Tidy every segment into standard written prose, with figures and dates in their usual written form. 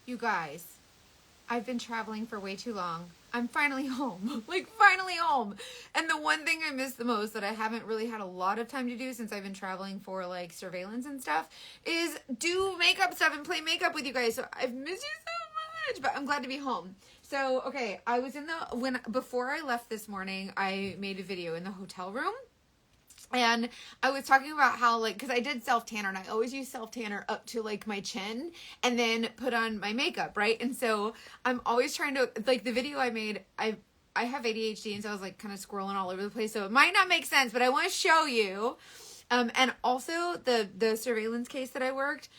You guys, I've been traveling for way too long. I'm finally home. Like, finally home. And the one thing I miss the most that I haven't really had a lot of time to do since I've been traveling for, like, surveillance and stuff is do makeup stuff and play makeup with you guys. So I've missed you so much, but I'm glad to be home. So, okay, I was before I left this morning, I made a video in the hotel room. And I was talking about how, like, because I did self-tanner, and I always use self-tanner up to, like, my chin, and then put on my makeup, right? And so I'm always trying to, like, the video I made, I have ADHD, and so I was, like, kind of squirreling all over the place, so it might not make sense, but I want to show you. And also, the surveillance case that I worked,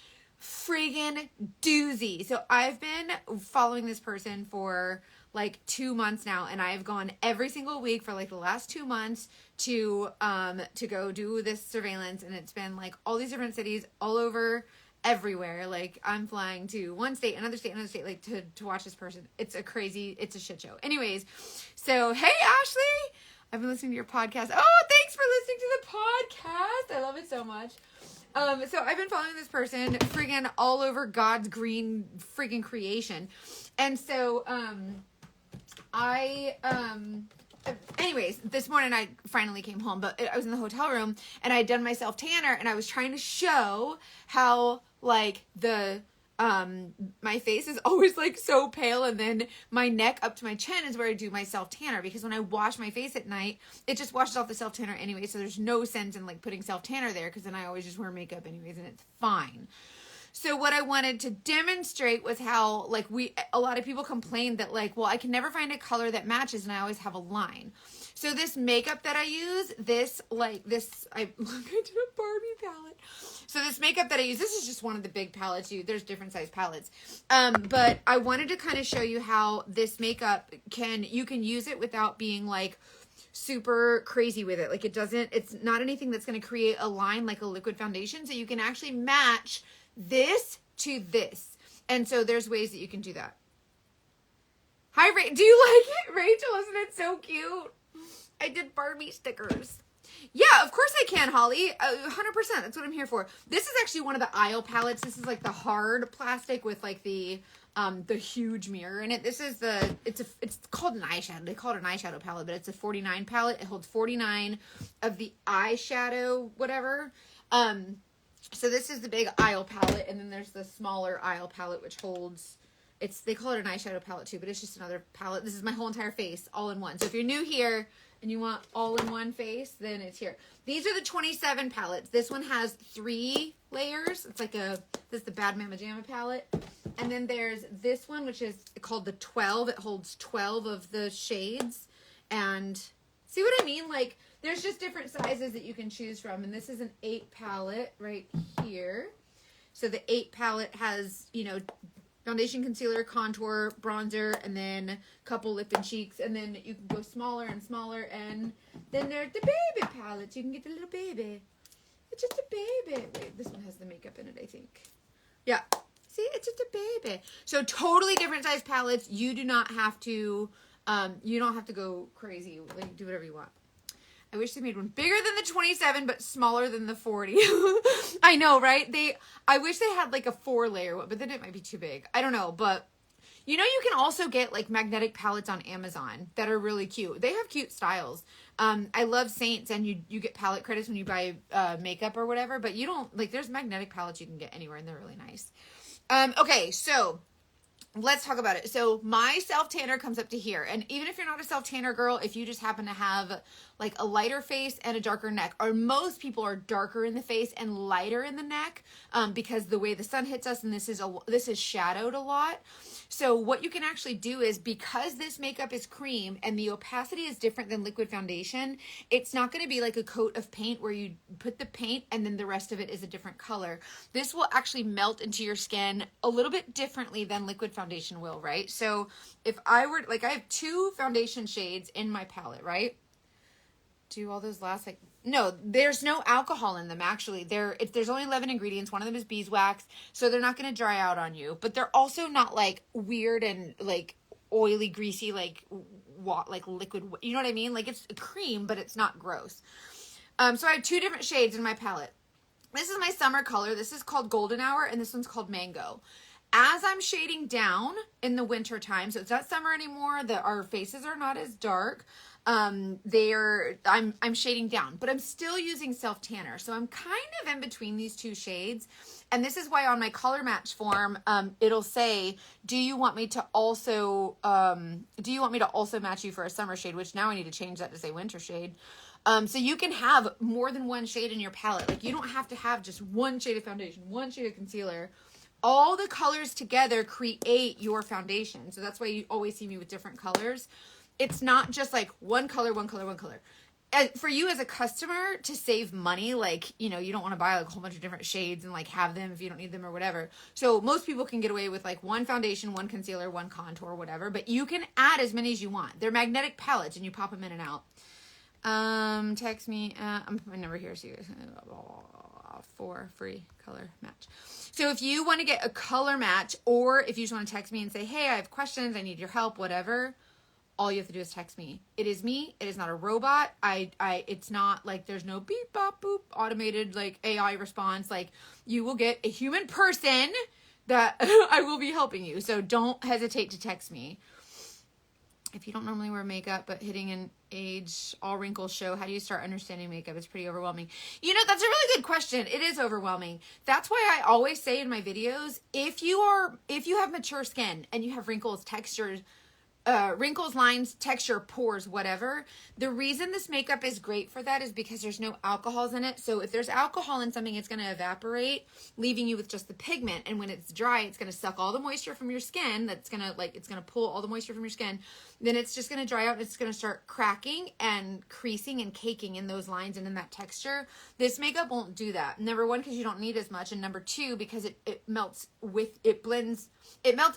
friggin' doozy. So I've been following this person for like 2 months now, and I've gone every single week for like the last 2 months to go do this surveillance, and it's been like all these different cities all over everywhere. Like, I'm flying to one state, another state, like to watch this person. It's a shit show. Anyways, so hey Ashley, I've been listening to your podcast. Oh, thanks for listening to the podcast. I love it so much. So I've been following this person friggin' all over God's green friggin' creation. And so, anyways, this morning I finally came home, but I was in the hotel room and I had done my self-tanner, and I was trying to show how, like, my face is always like so pale, and then my neck up to my chin is where I do my self-tanner, because when I wash my face at night, it just washes off the self-tanner anyway, so there's no sense in like putting self-tanner there, because then I always just wear makeup anyways, and it's fine. So what I wanted to demonstrate was how, like, a lot of people complain that, like, well, I can never find a color that matches, and I always have a line. So this makeup that I use, I did a Barbie palette. So this makeup that I use, this is just one of the big palettes. There's different size palettes. But I wanted to kind of show you how this makeup you can use it without being, like, super crazy with it. Like, it's not anything that's going to create a line like a liquid foundation. So you can actually match this to this. And so there's ways that you can do that. Hi, do you like it, Rachel? Isn't it so cute? I did Barbie stickers. Yeah, of course I can, Holly. 100%. That's what I'm here for. This is actually one of the Aisle palettes. This is like the hard plastic with like the huge mirror in it. This is it's called an eyeshadow. They call it an eyeshadow palette, but it's a 49 palette. It holds 49 of the eyeshadow, whatever. So this is the big Aisle palette, and then there's the smaller Aisle palette, which holds, they call it an eyeshadow palette too, but it's just another palette. This is my whole entire face, all in one. So if you're new here and you want all in one face, then it's here. These are the 27 palettes. This one has 3 layers. It's like this is the Bad Mama Jamma palette. And then there's this one, which is called the 12. It holds 12 of the shades. And see what I mean? Like, there's just different sizes that you can choose from. And this is an 8 palette right here. So the 8 palette has, foundation, concealer, contour, bronzer, and then a couple lip and cheeks. And then you can go smaller and smaller. And then there's the baby palettes. You can get the little baby. It's just a baby. Wait, this one has the makeup in it, I think. Yeah. See, it's just a baby. So totally different size palettes. You do not have to, go crazy. Like, do whatever you want. I wish they made one bigger than the 27, but smaller than the 40. I know, right? I wish they had like a 4-layer one, but then it might be too big. I don't know, but you can also get like magnetic palettes on Amazon that are really cute. They have cute styles. I love Saints, and you get palette credits when you buy makeup or whatever, but you don't, like, there's magnetic palettes you can get anywhere, and they're really nice. Okay, so let's talk about it. So my self-tanner comes up to here. And even if you're not a self-tanner girl, if you just happen to have like a lighter face and a darker neck, or most people are darker in the face and lighter in the neck, because the way the sun hits us, and this is shadowed a lot. So what you can actually do is, because this makeup is cream and the opacity is different than liquid foundation, it's not going to be like a coat of paint where you put the paint and then the rest of it is a different color. This will actually melt into your skin a little bit differently than liquid foundation will, right? So if I were, like, I have 2 foundation shades in my palette, right? Do all those last, like, no, there's no alcohol in them, actually. There's only 11 ingredients. One of them is beeswax, so they're not going to dry out on you. But they're also not, like, weird and, like, oily, greasy, like liquid. You know what I mean? Like, it's cream, but it's not gross. So I have 2 different shades in my palette. This is my summer color. This is called Golden Hour, and this one's called Mango. As I'm shading down in the winter time, so it's not summer anymore, our faces are not as dark. I'm shading down, but I'm still using self tanner. So I'm kind of in between these two shades. And this is why on my color match form, it'll say, do you want me to also match you for a summer shade? Which now I need to change that to say winter shade. So you can have more than one shade in your palette. Like you don't have to have just one shade of foundation, one shade of concealer. All the colors together create your foundation. So that's why you always see me with different colors. It's not just like one color, one color, one color. And for you as a customer to save money, like, you know, you don't want to buy like a whole bunch of different shades and like have them if you don't need them or whatever. So most people can get away with like one foundation, one concealer, one contour, whatever. But you can add as many as you want. They're magnetic palettes and you pop them in and out. Text me. My number here. So for free color match. So if you want to get a color match, or if you just want to text me and say, hey, I have questions, I need your help, whatever, all you have to do is text me. It is me. It is not a robot. It's not like there's no beep, bop, boop, automated like AI response. Like you will get a human person that I will be helping you. So don't hesitate to text me. If you don't normally wear makeup, but hitting an age, all wrinkles show, how do you start understanding makeup? It's pretty overwhelming. You know, that's a really good question. It is overwhelming. That's why I always say in my videos, if you have mature skin and you have wrinkles, textures, wrinkles, lines, texture, pores, whatever. The reason this makeup is great for that is because there's no alcohols in it. So if there's alcohol in something, it's going to evaporate, leaving you with just the pigment. And when it's dry, it's going to suck all the moisture from your skin. It's going to pull all the moisture from your skin. Then it's just going to dry out and it's going to start cracking and creasing and caking in those lines and in that texture. This makeup won't do that. Number one, because you don't need as much. And number two, because it melts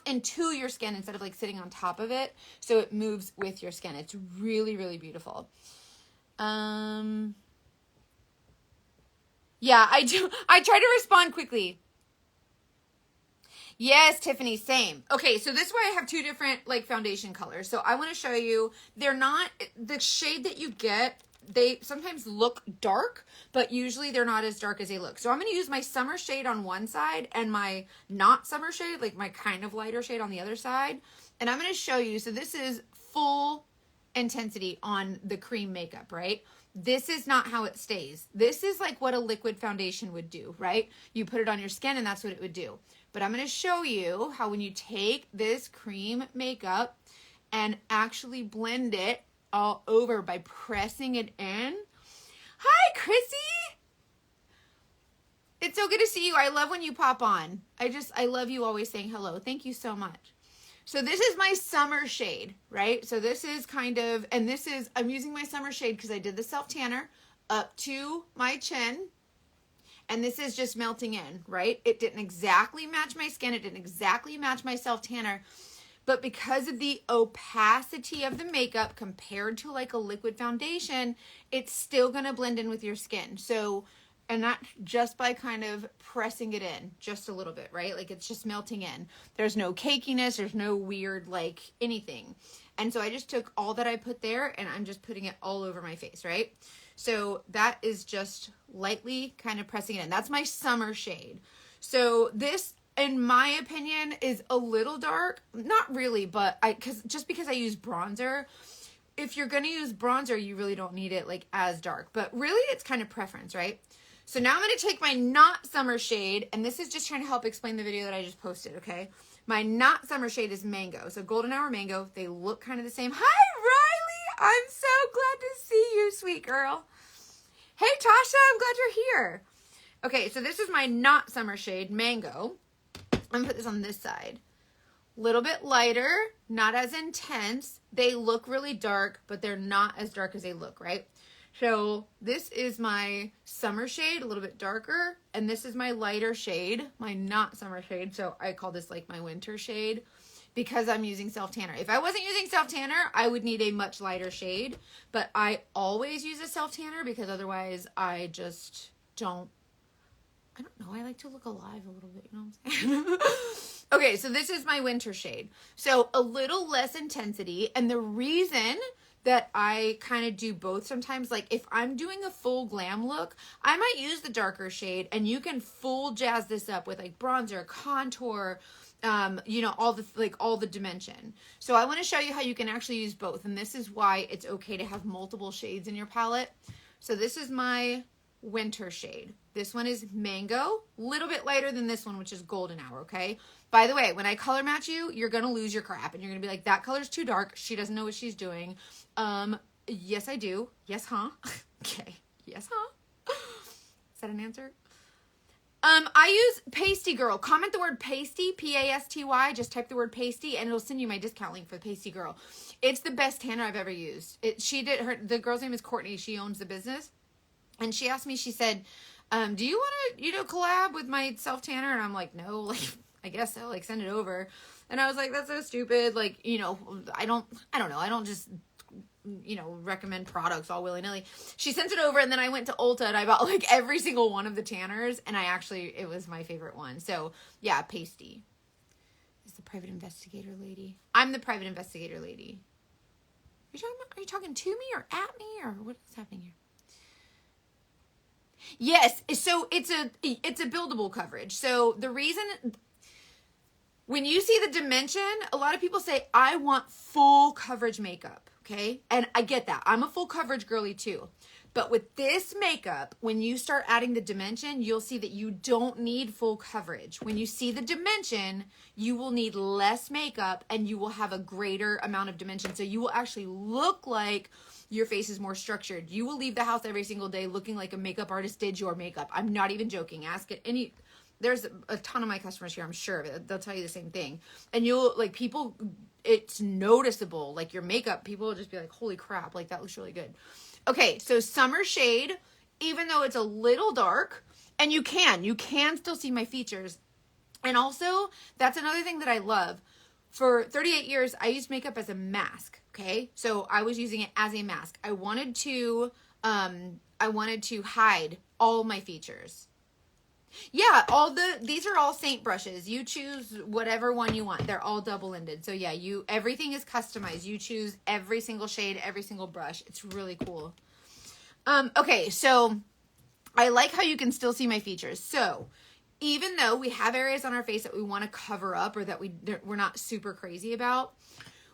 into your skin instead of like sitting on top of it. So it moves with your skin. It's really, really beautiful. Yeah, I do. I try to respond quickly. Yes, Tiffany, same. Okay, so this way I have two different like foundation colors. So I want to show you, they're not, the shade that you get, they sometimes look dark, but usually they're not as dark as they look. So I'm going to use my summer shade on one side and my not summer shade, like my kind of lighter shade on the other side. And I'm going to show you, so this is full intensity on the cream makeup, right? This is not how it stays. This is like what a liquid foundation would do, right? You put it on your skin and that's what it would do. But I'm going to show you how when you take this cream makeup and actually blend it all over by pressing it in. Hi, Chrissy. It's so good to see you. I love when you pop on. I love you always saying hello. Thank you so much. So this is my summer shade, right? So this is kind of, and this is, I'm using my summer shade because I did the self tanner up to my chin. And this is just melting in, right? It didn't exactly match my skin. It didn't exactly match my self tanner. But because of the opacity of the makeup compared to like a liquid foundation, it's still going to blend in with your skin. So, and that just by kind of pressing it in just a little bit, right? Like it's just melting in. There's no cakiness. There's no weird like anything. And so I just took all that I put there and I'm just putting it all over my face, right? So that is just lightly kind of pressing it in. That's my summer shade. So this, in my opinion, is a little dark. Not really, but because I use bronzer. If you're going to use bronzer, you really don't need it like as dark. But really, it's kind of preference, right? So now I'm going to take my not summer shade, and this is just trying to help explain the video that I just posted, okay? My not summer shade is Mango. So Golden Hour Mango. They look kind of the same. Hi, Riley. I'm so glad to see you, sweet girl. Hey, Tasha. I'm glad you're here. Okay, so this is my not summer shade, Mango. I'm going to put this on this side. Little bit lighter, not as intense. They look really dark, but they're not as dark as they look, right? So this is my summer shade, a little bit darker. And this is my lighter shade, my not summer shade. So I call this like my winter shade because I'm using self-tanner. If I wasn't using self-tanner, I would need a much lighter shade. But I always use a self-tanner because otherwise I just don't. I don't know. I like to look alive a little bit. You know what I'm saying? Okay, so this is my winter shade. So a little less intensity. And the reason that I kind of do both sometimes. Like if I'm doing a full glam look, I might use the darker shade, and you can full jazz this up with like bronzer, contour, you know, all the dimension. So I want to show you how you can actually use both. And this is why it's okay to have multiple shades in your palette. So this is my winter shade. This one is mango, a little bit lighter than this one, which is golden hour. Okay. By the way, when I color match you, you're going to lose your crap and you're going to be like, that color's too dark. She doesn't know what she's doing. Yes, I do. Yes, huh? Okay. Yes, huh? Is that an answer? I use Pasty Girl. Comment the word pasty, P-A-S-T-Y. Just type the word pasty and it'll send you my discount link for the Pasty Girl. It's the best tanner I've ever used. The girl's name is Courtney. She owns the business. And she asked me, she said, do you want to, collab with my self tanner? And I'm like, no, like, I guess so. Like, send it over. And I was like, that's so stupid. Like, I don't know. I don't just, recommend products all willy-nilly. She sent it over, and then I went to Ulta and I bought like every single one of the tanners, and it was my favorite one. So yeah, Pasty is the private investigator lady. I'm the private investigator lady. Are you talking to me or at me, or what is happening here? Yes, so it's a buildable coverage. So the reason, when you see the dimension, a lot of people say, I want full coverage makeup, okay? And I get that. I'm a full coverage girly too. But with this makeup, when you start adding the dimension, you'll see that you don't need full coverage. When you see the dimension, you will need less makeup and you will have a greater amount of dimension. So you will actually look like your face is more structured. You will leave the house every single day looking like a makeup artist did your makeup. I'm not even joking. Ask it there's a ton of my customers here, I'm sure of it. They'll tell you the same thing. And it's noticeable. Like your makeup, people will just be like, holy crap, like that looks really good. Okay, so summer shade, even though it's a little dark, and you can still see my features. And also, that's another thing that I love. For 38 years, I used makeup as a mask, okay? So I was using it as a mask. I wanted to hide all my features. Yeah, these are all Saint brushes. You choose whatever one you want. They're all double-ended. So yeah, everything is customized. You choose every single shade, every single brush. It's really cool. Okay, so I like how you can still see my features. So even though we have areas on our face that we want to cover up or that we're not super crazy about,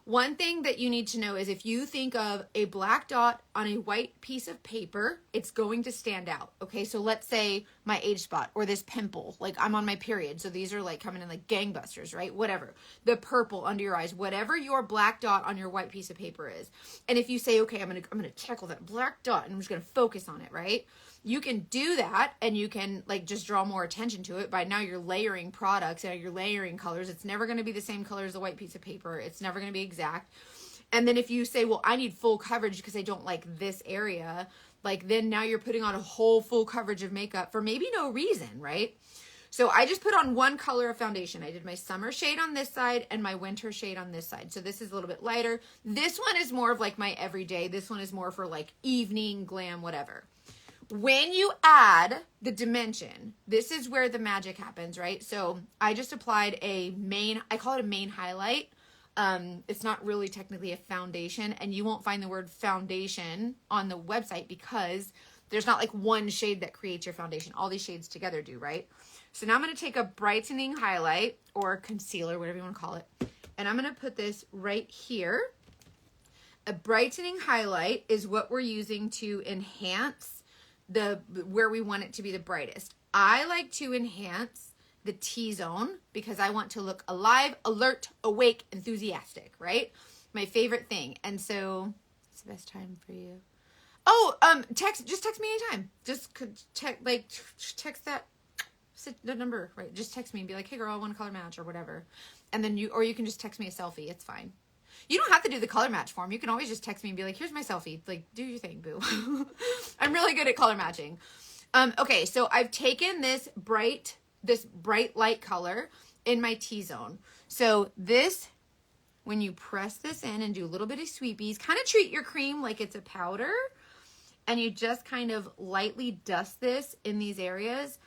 one thing that you need to know is if you think of a black dot on a white piece of paper, it's going to stand out. Okay, so let's say my age spot or this pimple, like I'm on my period. So these are like coming in like gangbusters, right? Whatever. The purple under your eyes, whatever your black dot on your white piece of paper is. And if you say, okay, I'm gonna tackle that black dot and I'm just gonna focus on it, right? You can do that and you can like just draw more attention to it by now you're layering products and you're layering colors. It's never going to be the same color as a white piece of paper. It's never going to be exact. And then if you say, well, I need full coverage because I don't like this area, like then now you're putting on a whole full coverage of makeup for maybe no reason, right? So I just put on one color of foundation. I did my summer shade on this side and my winter shade on this side. So this is a little bit lighter. This one is more of like my everyday. This one is more for like evening glam, whatever. When you add the dimension, this is where the magic happens, right? So I just applied I call it a main highlight. It's not really technically a foundation, and you won't find the word foundation on the website because there's not like one shade that creates your foundation. All these shades together do, right? So now I'm going to take a brightening highlight or concealer, whatever you want to call it, and I'm going to put this right here. A brightening highlight is what we're using to enhance where we want it to be the brightest. I like to enhance the T-zone because I want to look alive, alert, awake, enthusiastic, right? My favorite thing. And so it's the best time for you. Oh, just text me anytime. Just text the number, right? Just text me and be like, hey girl, I want a color match or whatever. And then you can just text me a selfie. It's fine. You don't have to do the color match form. You can always just text me and be like, here's my selfie. Like, do your thing, boo. I'm really good at color matching. Okay, so I've taken this bright light color in my T-zone. So this, when you press this in and do a little bit of sweepies, kind of treat your cream like it's a powder. And you just kind of lightly dust this in these areas.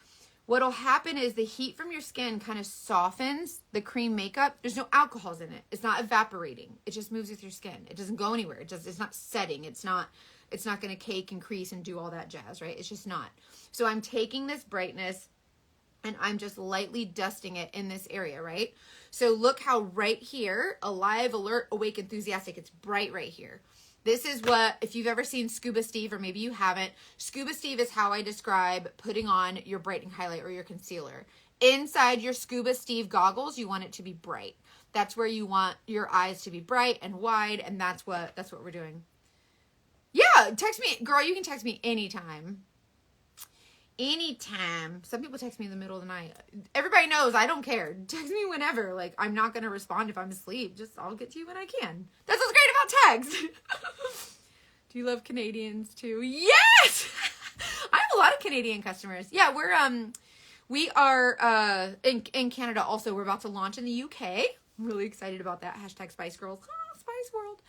what'll happen is the heat from your skin kind of softens the cream makeup. There's no alcohols in it. It's not evaporating. It just moves with your skin. It doesn't go anywhere. It's not setting. It's not going to cake and crease and do all that jazz, right? It's just not. So I'm taking this brightness and I'm just lightly dusting it in this area, right? So look how right here, alive, alert, awake, enthusiastic, it's bright right here. This is what, if you've ever seen Scuba Steve, or maybe you haven't, Scuba Steve is how I describe putting on your brightening highlight or your concealer. Inside your Scuba Steve goggles, you want it to be bright. That's where you want your eyes to be bright and wide, and that's what we're doing. Yeah, text me, girl, you can text me anytime. Anytime. Some people text me in the middle of the night. Everybody knows I don't care. Text me whenever. Like, I'm not going to respond if I'm asleep. Just, I'll get to you when I can. That's what's great about text. Do you love Canadians too? Yes! I have a lot of Canadian customers. Yeah, we are in Canada also. We're about to launch in the UK. I'm really excited about that. Hashtag Spice Girls. Spice World.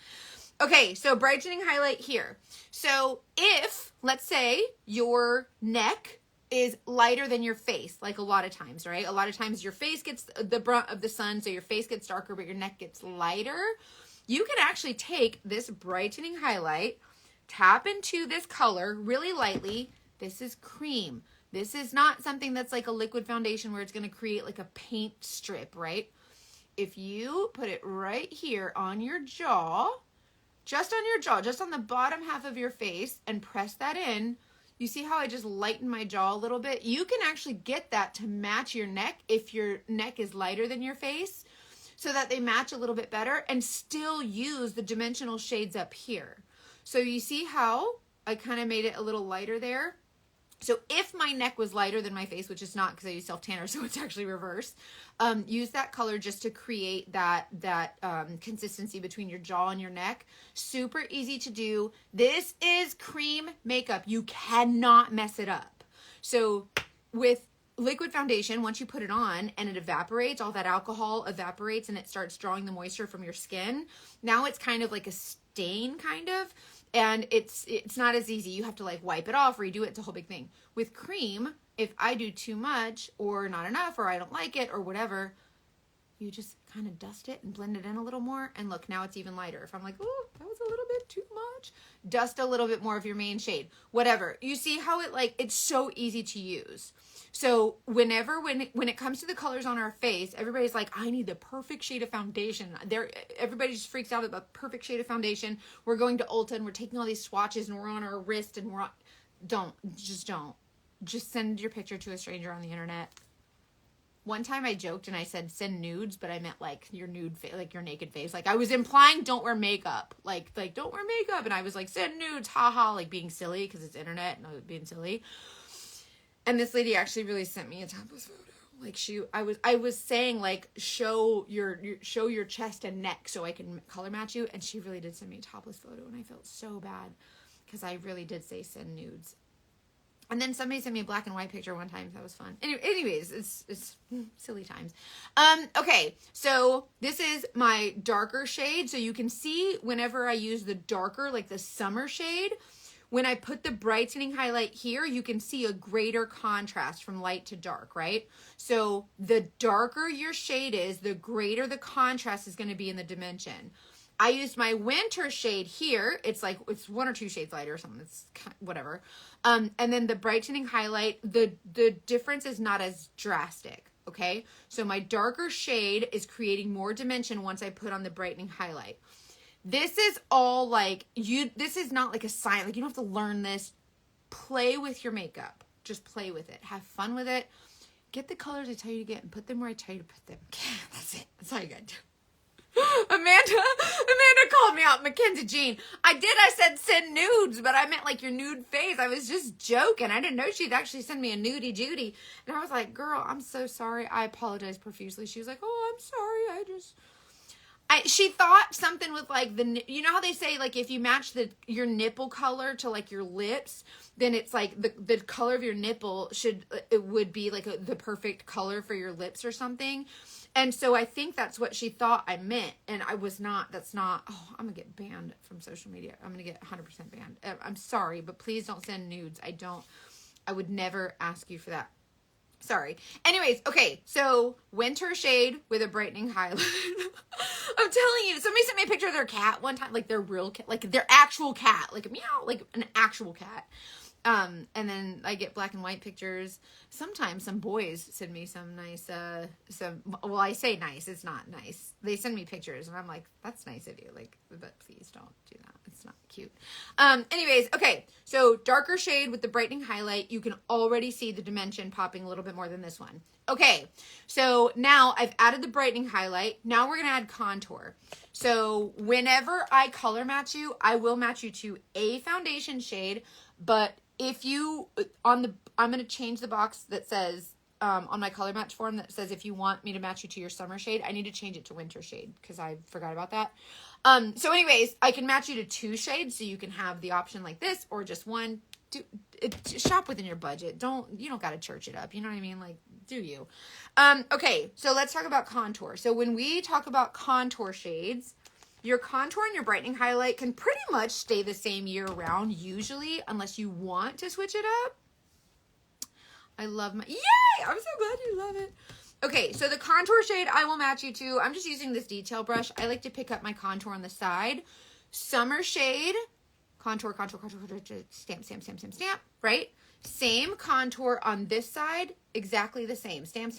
Okay, so brightening highlight here. So if, let's say, your neck is lighter than your face, like a lot of times, right? A lot of times your face gets the brunt of the sun, so your face gets darker, but your neck gets lighter. You can actually take this brightening highlight, tap into this color really lightly. This is cream. This is not something that's like a liquid foundation where it's going to create like a paint strip, right? If you put it right here on your jaw, just on your jaw, just on the bottom half of your face, and press that in, you see how I just lighten my jaw a little bit? You can actually get that to match your neck if your neck is lighter than your face, so that they match a little bit better, and still use the dimensional shades up here. So you see how I kind of made it a little lighter there? So if my neck was lighter than my face, which is not because I use self-tanner, so it's actually reversed, use that color just to create that consistency between your jaw and your neck. Super easy to do. This is cream makeup. You cannot mess it up. So with liquid foundation, once you put it on and it evaporates, all that alcohol evaporates and it starts drawing the moisture from your skin. Now it's kind of like a stain, kind of. And it's not as easy. You have to like wipe it off, redo it. It's a whole big thing. With cream, if I do too much or not enough or I don't like it or whatever, you just kind of dust it and blend it in a little more. And look, now it's even lighter. If I'm like, oh, that was a little bit too much, dust a little bit more of your main shade. Whatever. You see how it's so easy to use. So when it comes to the colors on our face, everybody's like, I need the perfect shade of foundation. Everybody just freaks out about perfect shade of foundation. We're going to Ulta and we're taking all these swatches and we're on our wrist and don't. Just send your picture to a stranger on the internet. One time I joked and I said send nudes, but I meant like your nude face, like your naked face. Like I was implying don't wear makeup. Like don't wear makeup. And I was like, send nudes, haha, like being silly because it's internet and I was being silly. And this lady actually really sent me a topless photo. Like I was saying like show your chest and neck so I can color match you, and she really did send me a topless photo, and I felt so bad because I really did say send nudes. And then somebody sent me a black and white picture one time. That was fun. Anyways, it's silly times. Okay, so this is my darker shade. So you can see whenever I use the darker, like the summer shade, when I put the brightening highlight here, you can see a greater contrast from light to dark, right? So the darker your shade is, the greater the contrast is going to be in the dimension. I used my winter shade here. It's one or two shades lighter or something. It's whatever. And then the brightening highlight, the difference is not as drastic, okay? So my darker shade is creating more dimension once I put on the brightening highlight. This is all this is not like a science. Like you don't have to learn this. Play with your makeup. Just play with it. Have fun with it. Get the colors I tell you to get and put them where I tell you to put them. That's it. That's all you gotta do. Amanda called me out. Mackenzie Jean. I said send nudes, but I meant like your nude face. I was just joking. I didn't know she'd actually send me a nudie Judy. And I was like, girl, I'm so sorry. I apologize profusely. She was like, oh, I'm sorry. She thought something with like you know how they say like if you match your nipple color to like your lips, then it's like the color of your nipple would be like the perfect color for your lips or something. And so I think that's what she thought I meant, and I was not. That's not. Oh, I'm gonna get banned from social media. I'm gonna get 100% banned. I'm sorry, but please don't send nudes. I would never ask you for that. Sorry. Anyways, okay, so winter shade with a brightening highlight. I'm telling you, somebody sent me a picture of their cat one time, like their real cat, like their actual cat, like a meow, like an actual cat. And then I get black and white pictures. Sometimes some boys send me some nice, well, I say nice, it's not nice. They send me pictures and I'm like, that's nice of you. Like, but please don't do that. It's not cute. Anyways, okay. So darker shade with the brightening highlight, you can already see the dimension popping a little bit more than this one. Okay. So now I've added the brightening highlight. Now we're going to add contour. So whenever I color match you, I will match you to a foundation shade, but if you, I'm going to change the box that says, on my color match form that says, if you want me to match you to your summer shade, I need to change it to winter shade because I forgot about that. So anyways, I can match you to 2 shades. So you can have the option like this or just one. Shop within your budget. You don't got to church it up. You know what I mean? Like, do you? Okay. So let's talk about contour. So when we talk about contour shades, your contour and your brightening highlight can pretty much stay the same year round, usually, unless you want to switch it up. I love my, yay! I'm so glad you love it. Okay, so the contour shade I will match you to, I'm just using this detail brush. I like to pick up my contour on the side. Summer shade, contour, stamp, right? Same contour on this side, exactly the same. Stamp.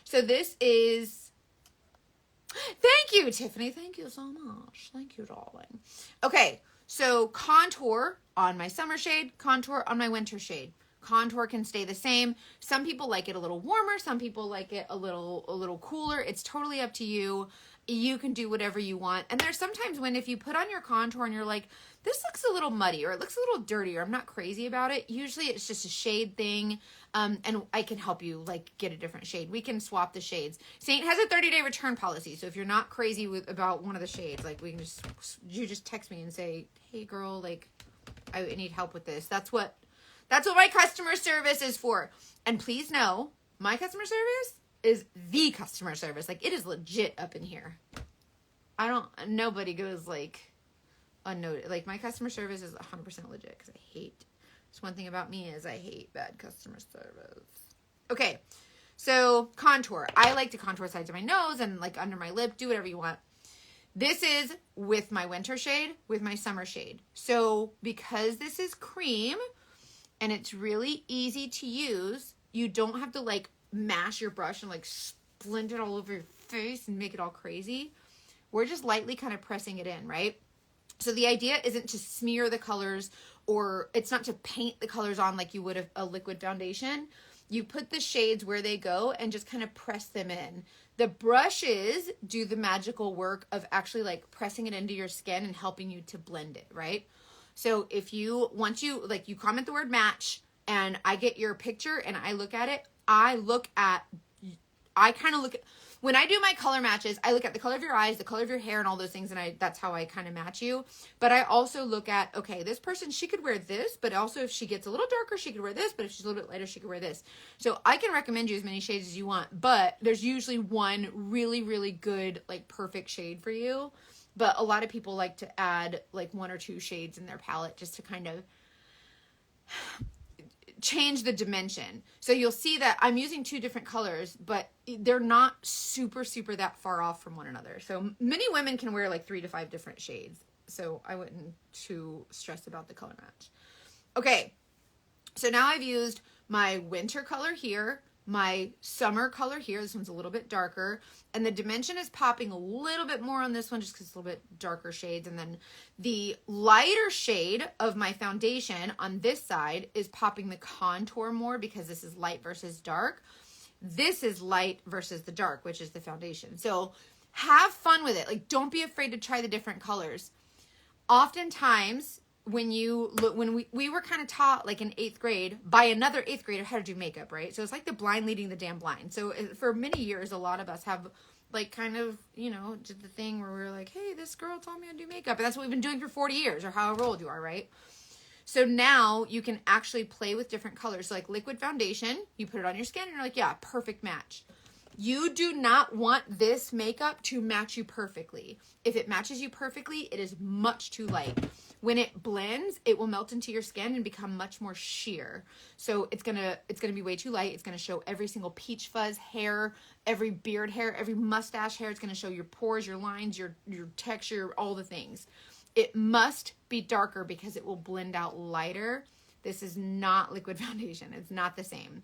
So this is, thank you, Tiffany. Thank you so much. Thank you, darling. Okay, so contour on my summer shade, contour on my winter shade. Contour can stay the same. Some people like it a little warmer. Some people like it a little cooler. It's totally up to you. You can do whatever you want. And there's sometimes when if you put on your contour and you're like, this looks a little muddy or it looks a little dirty or I'm not crazy about it. Usually it's just a shade thing. And I can help you like get a different shade. We can swap the shades. Saint has a 30-day return policy. So if you're not crazy about one of the shades, like we can you just text me and say, hey girl, like I need help with this. That's what my customer service is for. And please know, my customer service is the customer service. Like, it is legit up in here. Nobody goes, like, unnoticed. Like, my customer service is 100% legit because it's one thing about me is I hate bad customer service. Okay, so contour. I like to contour sides of my nose and, like, under my lip. Do whatever you want. This is with my winter shade, with my summer shade. So, because this is cream and it's really easy to use, you don't have to like mash your brush and like splint it all over your face and make it all crazy. We're just lightly kind of pressing it in, right? So the idea isn't to smear the colors or it's not to paint the colors on like you would a liquid foundation. You put the shades where they go and just kind of press them in. The brushes do the magical work of actually like pressing it into your skin and helping you to blend it, right? So once you comment the word match and I get your picture and I look at it, when I do my color matches, I look at the color of your eyes, the color of your hair and all those things. And that's how I kind of match you. But I also look at, okay, this person, she could wear this, but also if she gets a little darker, she could wear this, but if she's a little bit lighter, she could wear this. So I can recommend you as many shades as you want, but there's usually one really, really good, like perfect shade for you. But a lot of people like to add like 1 or 2 shades in their palette just to kind of change the dimension. So you'll see that I'm using 2 different colors, but they're not super that far off from one another. So many women can wear like 3 to 5 different shades. So I wouldn't too stress about the color match. Okay. So now I've used my winter color here, my summer color here. This one's a little bit darker. And the dimension is popping a little bit more on this one just because it's a little bit darker shades. And then the lighter shade of my foundation on this side is popping the contour more because this is light versus dark. This is light versus the dark, which is the foundation. So have fun with it. Like, don't be afraid to try the different colors. Oftentimes, when we were kind of taught like in 8th grade by another 8th grader how to do makeup, right? So it's like the blind leading the damn blind. So for many years, a lot of us have like kind of, did the thing where we were like, hey, this girl taught me how to do makeup. And that's what we've been doing for 40 years or however old you are, right? So now you can actually play with different colors. So like liquid foundation, you put it on your skin and you're like, yeah, perfect match. You do not want this makeup to match you perfectly. If it matches you perfectly, it is much too light. When it blends, it will melt into your skin and become much more sheer. So it's gonna be way too light. It's gonna show every single peach fuzz hair, every beard hair, every mustache hair. It's gonna show your pores, your lines, your texture, all the things. It must be darker because it will blend out lighter. This is not liquid foundation. It's not the same.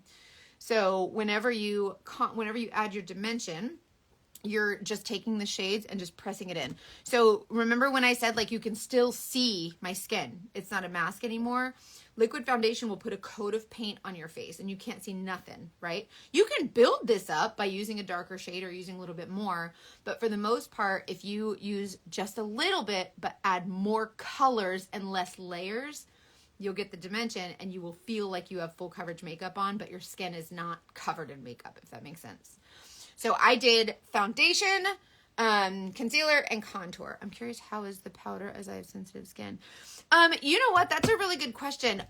So whenever you add your dimension, you're just taking the shades and just pressing it in. So remember when I said like you can still see my skin? It's not a mask anymore. Liquid foundation will put a coat of paint on your face and you can't see nothing, right? You can build this up by using a darker shade or using a little bit more. But for the most part, if you use just a little bit but add more colors and less layers, you'll get the dimension and you will feel like you have full coverage makeup on, but your skin is not covered in makeup, if that makes sense. So I did foundation, concealer, and contour. I'm curious, how is the powder as I have sensitive skin? You know what? That's a really good question.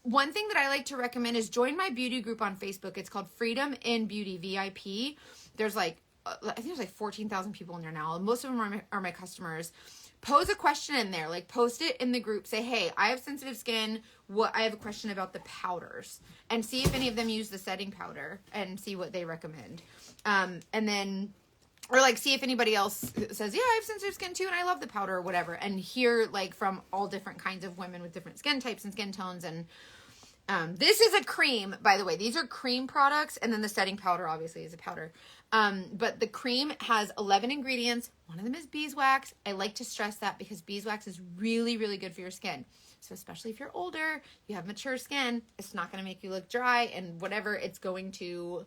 One thing that I like to recommend is join my beauty group on Facebook. It's called Freedom in Beauty VIP. There's like, I think there's like 14,000 people in there now. Most of them are my customers. Pose a question in there, like post it in the group. Say, hey, I have sensitive skin. I have a question about the powders, and see if any of them use the setting powder and see what they recommend. And then, or like see if anybody else says, yeah, I have sensitive skin too, and I love the powder or whatever. And hear like from all different kinds of women with different skin types and skin tones. And this is a cream, by the way. These are cream products, and then the setting powder obviously is a powder. But the cream has 11 ingredients. One of them is beeswax. I like to stress that because beeswax is really, really good for your skin. So especially if you're older, you have mature skin, it's not going to make you look dry and whatever. It's going to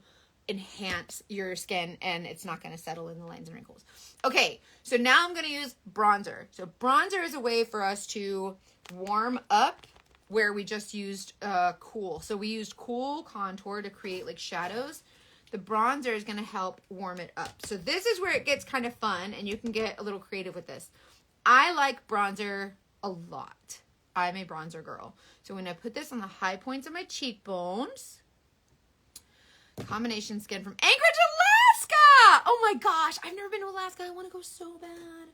enhance your skin and it's not going to settle in the lines and wrinkles. Okay, so now I'm going to use bronzer. So bronzer is a way for us to warm up where we just used cool. So we used cool contour to create like shadows. The bronzer is going to help warm it up. So this is where it gets kind of fun and you can get a little creative with this. I like bronzer a lot. I'm a bronzer girl. So when I put this on the high points of my cheekbones, combination skin from Anchorage, Alaska. Oh my gosh, I've never been to Alaska. I want to go so bad.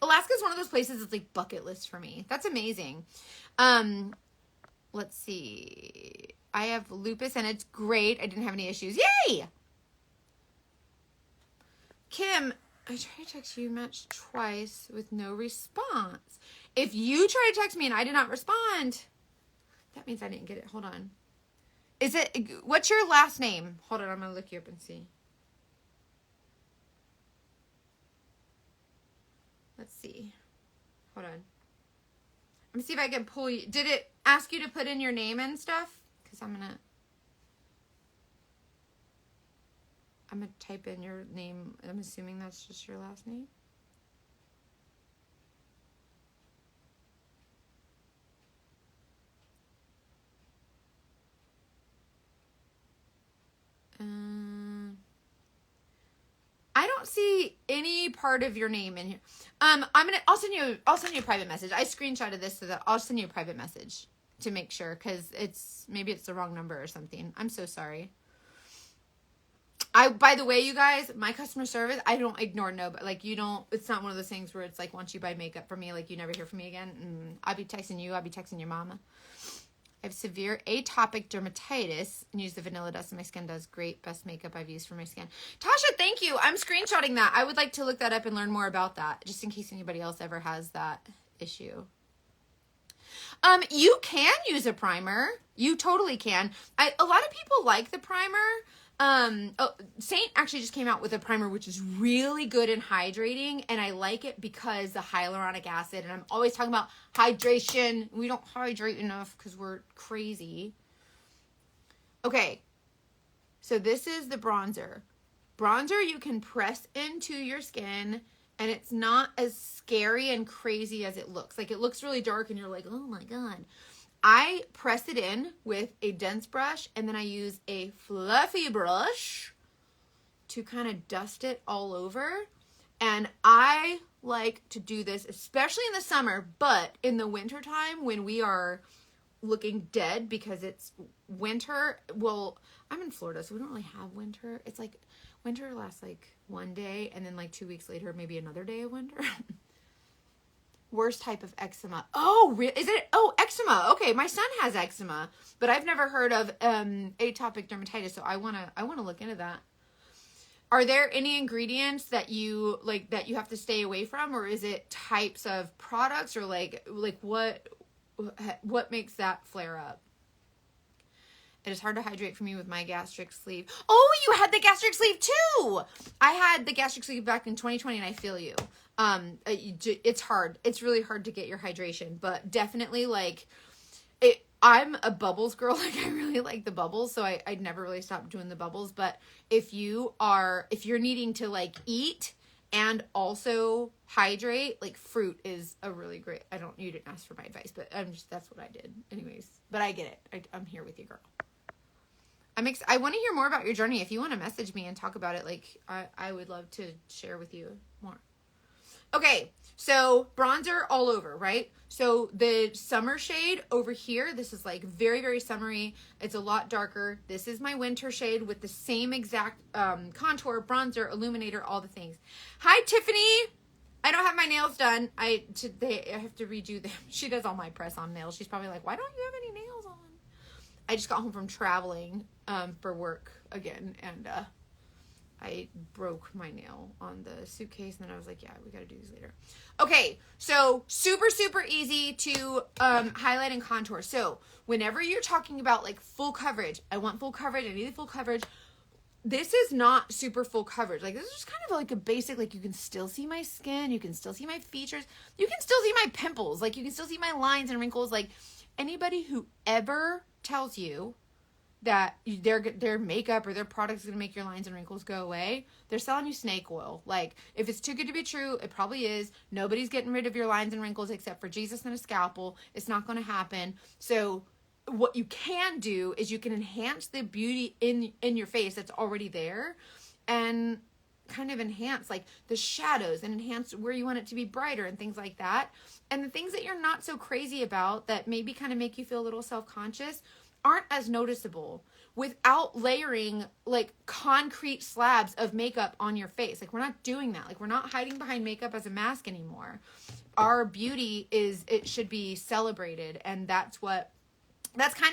Alaska is one of those places that's like bucket list for me. That's amazing. Let's see. I have lupus and it's great. I didn't have any issues. Yay! Kim, I tried to text you, matched twice with no response. If you try to text me and I did not respond, that means I didn't get it. Hold on. What's your last name? Hold on, I'm going to look you up and see. Let's see. Hold on. Let me see if I can pull you. Did it ask you to put in your name and stuff? Because I'm going to type in your name. I'm assuming that's just your last name. I don't see any part of your name in here. I'll send you a private message. I screenshotted this so that I'll send you a private message to make sure, because maybe it's the wrong number or something. I'm so sorry. By the way, you guys, my customer service, I don't ignore no, but like it's not one of those things where it's like once you buy makeup from me, like you never hear from me again. I'll be texting you. I'll be texting your mama. I have severe atopic dermatitis and use the vanilla dust and my skin does great. Best makeup I've used for my skin. Tasha, thank you. I'm screenshotting that. I would like to look that up and learn more about that, just in case anybody else ever has that issue. You can use a primer. You totally can. A lot of people like the primer. Saint actually just came out with a primer which is really good and hydrating, and I like it because the hyaluronic acid, and I'm always talking about hydration. We don't hydrate enough because we're crazy. Okay, so this is the bronzer. Bronzer you can press into your skin, and it's not as scary and crazy as it looks. Like, it looks really dark and you're like, oh my god. I press it in with a dense brush, and then I use a fluffy brush to kind of dust it all over. And I like to do this, especially in the summer, but in the winter time when we are looking dead because it's winter. Well, I'm in Florida, so we don't really have winter. It's like winter lasts like one day and then like 2 weeks later, maybe another day of winter. Worst type of eczema. Oh, is it? Oh, eczema. Okay, my son has eczema, but I've never heard of atopic dermatitis, so I wanna look into that. Are there any ingredients that you like that you have to stay away from, or is it types of products, or like what makes that flare up? It is hard to hydrate for me with my gastric sleeve. Oh, you had the gastric sleeve too. I had the gastric sleeve back in 2020, and I feel you. It's hard. It's really hard to get your hydration, but definitely like it. I'm a bubbles girl. Like I really like the bubbles, so I'd never really stopped doing the bubbles. But if you're needing to like eat and also hydrate, like fruit is a really great. You didn't ask for my advice, but that's what I did anyways. But I get it. I'm here with you, girl. I want to hear more about your journey. If you want to message me and talk about it, like I would love to share with you more. Okay, so bronzer all over, right? So the summer shade over here, this is like very, very summery. It's a lot darker. This is my winter shade with the same exact contour, bronzer, illuminator, all the things. Hi, Tiffany. I don't have my nails done. I have to redo them. She does all my press-on nails. She's probably like, why don't you have any nails on? I just got home from traveling for work again, and I broke my nail on the suitcase, and then I was like, yeah, we got to do these later. Okay, so super, super easy to highlight and contour. So whenever you're talking about like full coverage, I want full coverage, I need full coverage. This is not super full coverage. Like this is just kind of like a basic, like you can still see my skin, you can still see my features, you can still see my pimples, like you can still see my lines and wrinkles. Like anybody who ever tells you that their makeup or their product is going to make your lines and wrinkles go away, they're selling you snake oil. Like, if it's too good to be true, it probably is. Nobody's getting rid of your lines and wrinkles except for Jesus and a scalpel. It's not going to happen. So what you can do is you can enhance the beauty in your face that's already there, and kind of enhance like the shadows and enhance where you want it to be brighter and things like that. And the things that you're not so crazy about that maybe kind of make you feel a little self-conscious aren't as noticeable without layering like concrete slabs of makeup on your face. Like we're not doing that. Like we're not hiding behind makeup as a mask anymore. Our beauty it should be celebrated. And that's kind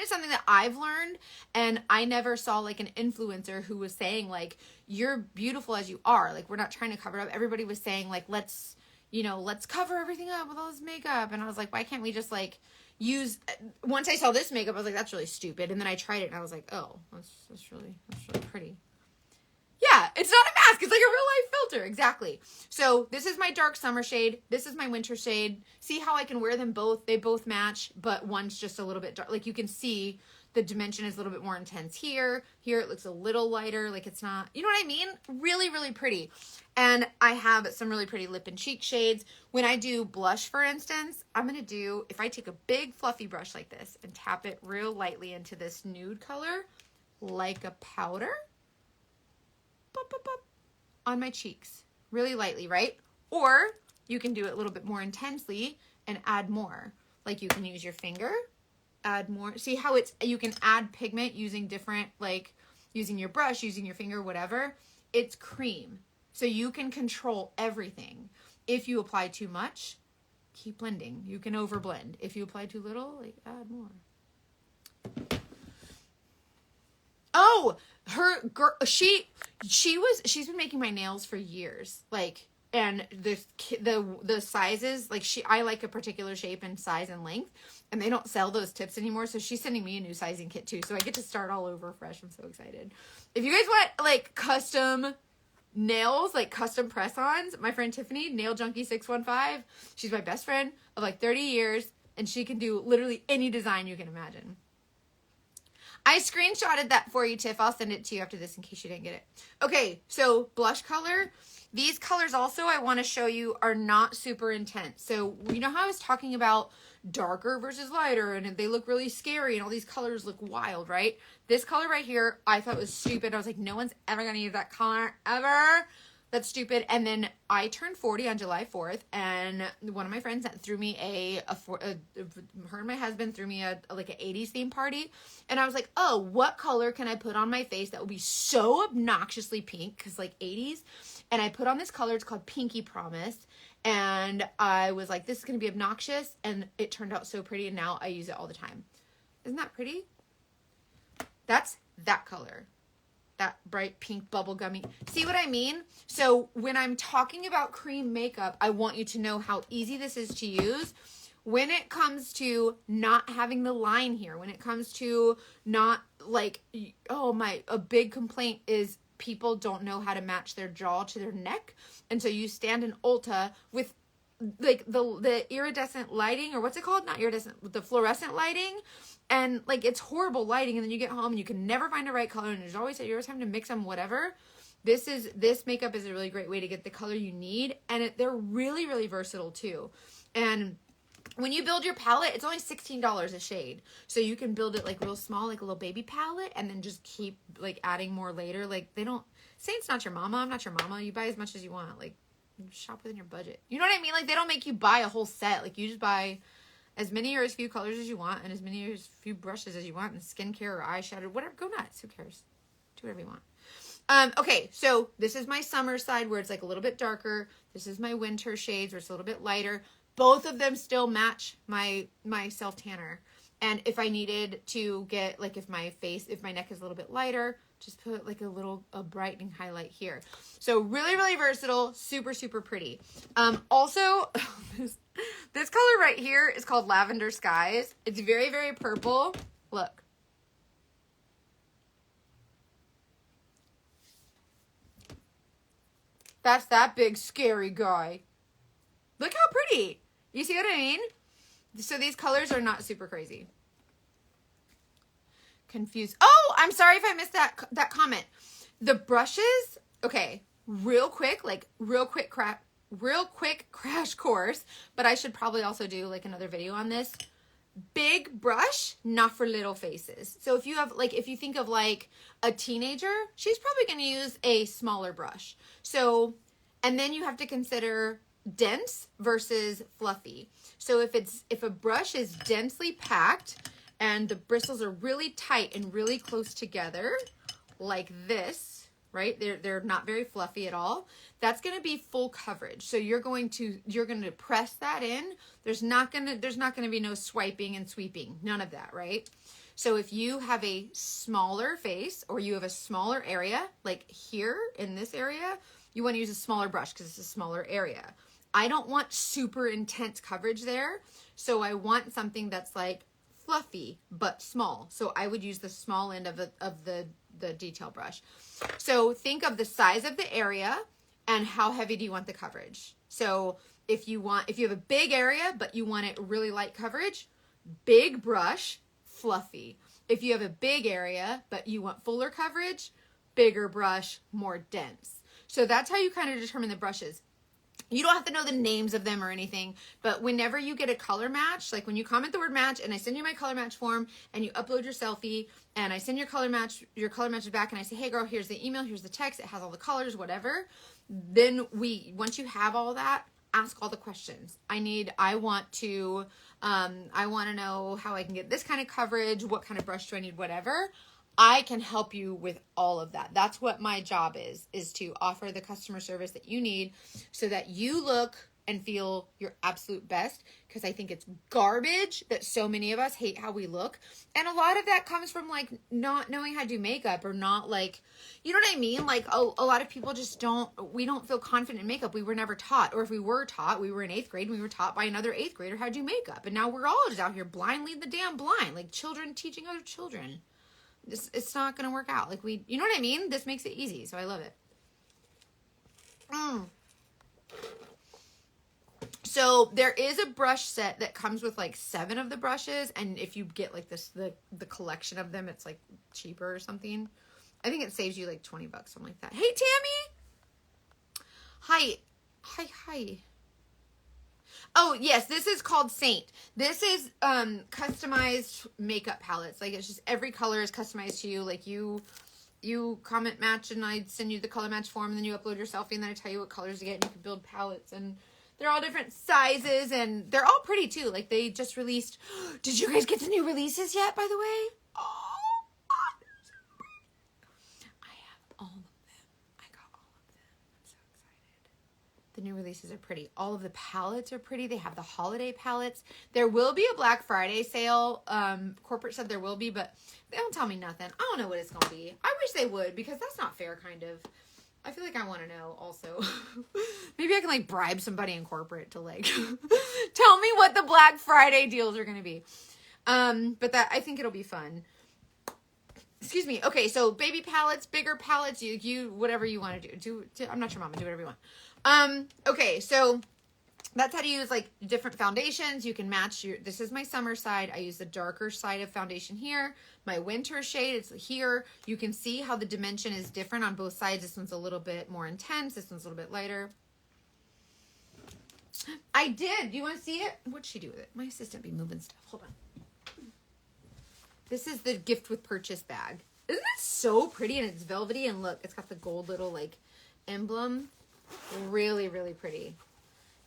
of something that I've learned. And I never saw like an influencer who was saying like, you're beautiful as you are. Like we're not trying to cover it up. Everybody was saying like, let's cover everything up with all this makeup. And I was like, why can't we just like once I saw this makeup, I was like, that's really stupid. And then I tried it and I was like, oh, that's really pretty. Yeah, it's not a mask. It's like a real life filter. Exactly. So this is my dark summer shade. This is my winter shade. See how I can wear them both? They both match, but one's just a little bit dark. Like you can see the dimension is a little bit more intense here. Here it looks a little lighter. Like it's not, you know what I mean? Really, really pretty. And I have some really pretty lip and cheek shades. When I do blush, for instance, if I take a big fluffy brush like this and tap it real lightly into this nude color, like a powder, on my cheeks, really lightly, right? Or you can do it a little bit more intensely and add more. Like you can use your finger, add more. See how you can add pigment using different, like using your brush, using your finger, whatever. It's cream. So you can control everything. If you apply too much, keep blending. You can overblend. If you apply too little, like add more. Oh, her girl, she's been making my nails for years. Like, and the sizes, like I like a particular shape and size and length, and they don't sell those tips anymore. So she's sending me a new sizing kit too. So I get to start all over fresh. I'm so excited. If you guys want like custom nails, like custom press-ons, my friend Tiffany, Nail Junkie 615, she's my best friend of like 30 years, and she can do literally any design you can imagine. I screenshotted that for you, Tiff. I'll send it to you after this in case you didn't get it. Okay, so blush color. These colors also I want to show you are not super intense. So you know how I was talking about darker versus lighter and they look really scary and all these colors look wild, right? This color right here I thought was stupid. I was like, no one's ever going to use that color ever. That's stupid. And then I turned 40 on July 4th, and one of my friends threw me her and my husband threw me like an 80s theme party. And I was like, oh, what color can I put on my face that will be so obnoxiously pink? Because like 80s. And I put on this color. It's called Pinky Promise. And I was like, this is going to be obnoxious. And it turned out so pretty. And now I use it all the time. Isn't that pretty? That's that color. That bright pink bubblegummy. See what I mean? So when I'm talking about cream makeup, I want you to know how easy this is to use. When it comes to not having the line here, when it comes to not like, a big complaint is people don't know how to match their jaw to their neck. And so you stand in Ulta with like the iridescent lighting, or what's it called? Not iridescent, the fluorescent lighting. And like, it's horrible lighting. And then you get home and you can never find the right color. And you're always having to mix them, whatever. This makeup is a really great way to get the color you need. And they're really, really versatile too. And when you build your palette, it's only $16 a shade. So you can build it like real small, like a little baby palette, and then just keep like adding more later. Like Saint's not your mama. I'm not your mama. You buy as much as you want. Like, you shop within your budget. You know what I mean? Like, they don't make you buy a whole set. Like, you just buy as many or as few colors as you want, and as many or as few brushes as you want, and skincare or eyeshadow, whatever. Go nuts. Who cares? Do whatever you want. Okay, so this is my summer side where it's like a little bit darker. This is my winter shades where it's a little bit lighter. Both of them still match my self tanner. And if I needed to get, like, if my neck is a little bit lighter, just put like a brightening highlight here. So really, really versatile, super, super pretty. Also, this color right here is called Lavender Skies. It's very, very purple. Look. That's that big scary guy. Look how pretty. You see what I mean? So these colors are not super crazy. Confused. Oh, I'm sorry if I missed that comment. The brushes, okay, real quick crash course, but I should probably also do like another video on this. Big brush, not for little faces. So if you think of like a teenager, she's probably going to use a smaller brush. So, and then you have to consider dense versus fluffy. So if a brush is densely packed and the bristles are really tight and really close together, like this, right? They're not very fluffy at all. That's going to be full coverage. So you're going to press that in. There's not going to be no swiping and sweeping. None of that, right? So if you have a smaller face or you have a smaller area, like here in this area, you want to use a smaller brush because it's a smaller area. I don't want super intense coverage there. So I want something that's like fluffy but small. So I would use the small end of the detail brush. So think of the size of the area and how heavy do you want the coverage. So if you have a big area but you want it really light coverage, big brush, fluffy. If you have a big area but you want fuller coverage, bigger brush, more dense. So that's how you kind of determine the brushes. You don't have to know the names of them or anything, but whenever you get a color match, like when you comment the word match and I send you my color match form and you upload your selfie and I send your color matches back and I say, hey girl, here's the email, here's the text, it has all the colors, whatever. Then once you have all that, ask all the questions. I want to know how I can get this kind of coverage, what kind of brush do I need, whatever. I can help you with all of that. That's what my job is to offer the customer service that you need so that you look and feel your absolute best, because I think it's garbage that so many of us hate how we look. And a lot of that comes from like not knowing how to do makeup or not like, you know what I mean? Like a lot of people just don't feel confident in makeup. We were never taught, or if we were taught, we were in 8th grade and we were taught by another 8th grader how to do makeup. And now we're all just out here blind leading the damn blind, like children teaching other children. It's not going to work out. Like you know what I mean? This makes it easy. So I love it. So there is a brush set that comes with like 7 of the brushes. And if you get like the collection of them, it's like cheaper or something. I think it saves you like $20, something like that. Hey, Tammy. Hi. Oh, yes, this is called Saint. This is customized makeup palettes. Like, it's just every color is customized to you. Like, you comment match, and I send you the color match form, and then you upload your selfie, and then I tell you what colors to get, and you can build palettes, and they're all different sizes, and they're all pretty too. Like, they just released. Did you guys get the new releases yet, by the way? Oh, I have all of them. I got all of them. I'm so excited. The new releases are pretty. All of the palettes are pretty. They have the holiday palettes. There will be a Black Friday sale. Corporate said there will be, but they don't tell me nothing. I don't know what it's going to be. I wish they would, because that's not fair, kind of. I feel like I want to know also. Maybe I can like bribe somebody in corporate to like tell me what the Black Friday deals are going to be. But that, I think it'll be fun. Excuse me. Okay, so baby palettes, bigger palettes, you whatever you want to do. I'm not your mama. Do whatever you want. Okay, so that's how to use like different foundations. You can match this is my summer side. I use the darker side of foundation here. My winter shade, it's here. You can see how the dimension is different on both sides. This one's a little bit more intense. This one's a little bit lighter. I did. Do you want to see it? What'd she do with it? My assistant be moving stuff. Hold on. This is the gift with purchase bag. Isn't it so pretty? And it's velvety. And look, it's got the gold little like emblem. Really, really pretty.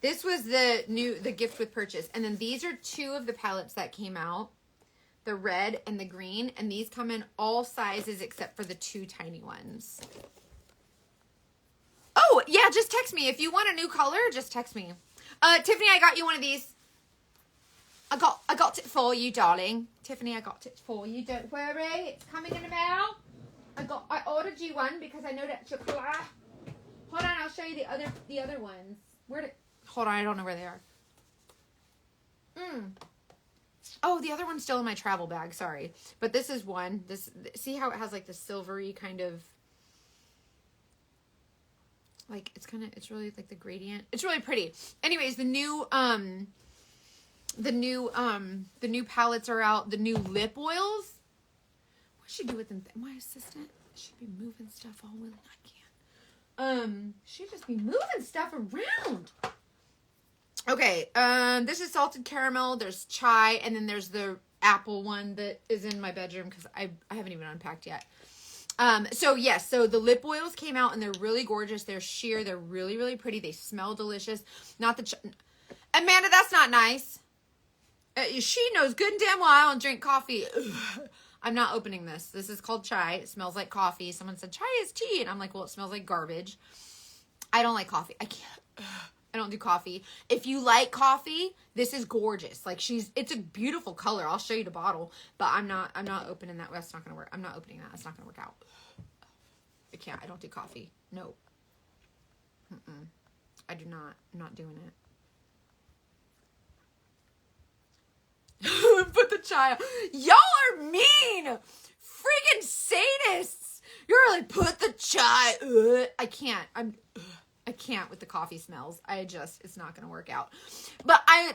This was the gift with purchase. And then these are two of the palettes that came out. The red and the green. And these come in all sizes except for the two tiny ones. Oh, yeah, just text me. If you want a new color, just text me. Tiffany, I got you one of these. I got it for you, darling. Tiffany, I got it for you. Don't worry. It's coming in the mail. I ordered you one because I know that's your color. Hold on, I'll show you the other ones. Hold on, I don't know where they are. Oh, the other one's still in my travel bag. Sorry. But this is one. See how it has like the silvery kind of, like, it's really like the gradient. It's really pretty. Anyways, the new palettes are out. The new lip oils. What should she do with them? My assistant should be moving stuff all willing. I can't. She'd just be moving stuff around. Okay, this is salted caramel, there's chai, and then there's the apple one that is in my bedroom because I haven't even unpacked yet. So yes, so the lip oils came out and they're really gorgeous. They're sheer, they're really, really pretty. They smell delicious. Not the Amanda, that's not nice. She knows good and damn well I don't drink coffee. Ugh. I'm not opening this. This is called chai. It smells like coffee. Someone said chai is tea, and I'm like, well, it smells like garbage. I don't like coffee. I can't. Ugh. I don't do coffee. If you like coffee, this is gorgeous. Like it's a beautiful color. I'll show you the bottle, but I'm not opening that. That's not going to work. I'm not opening that. It's not going to work out. I can't. I don't do coffee. No. I do not. I'm not doing it. Put the child. Y'all are mean. Freaking sadists. You're like, put the chai. I can't. I can't with the coffee smells. It's not going to work out. But I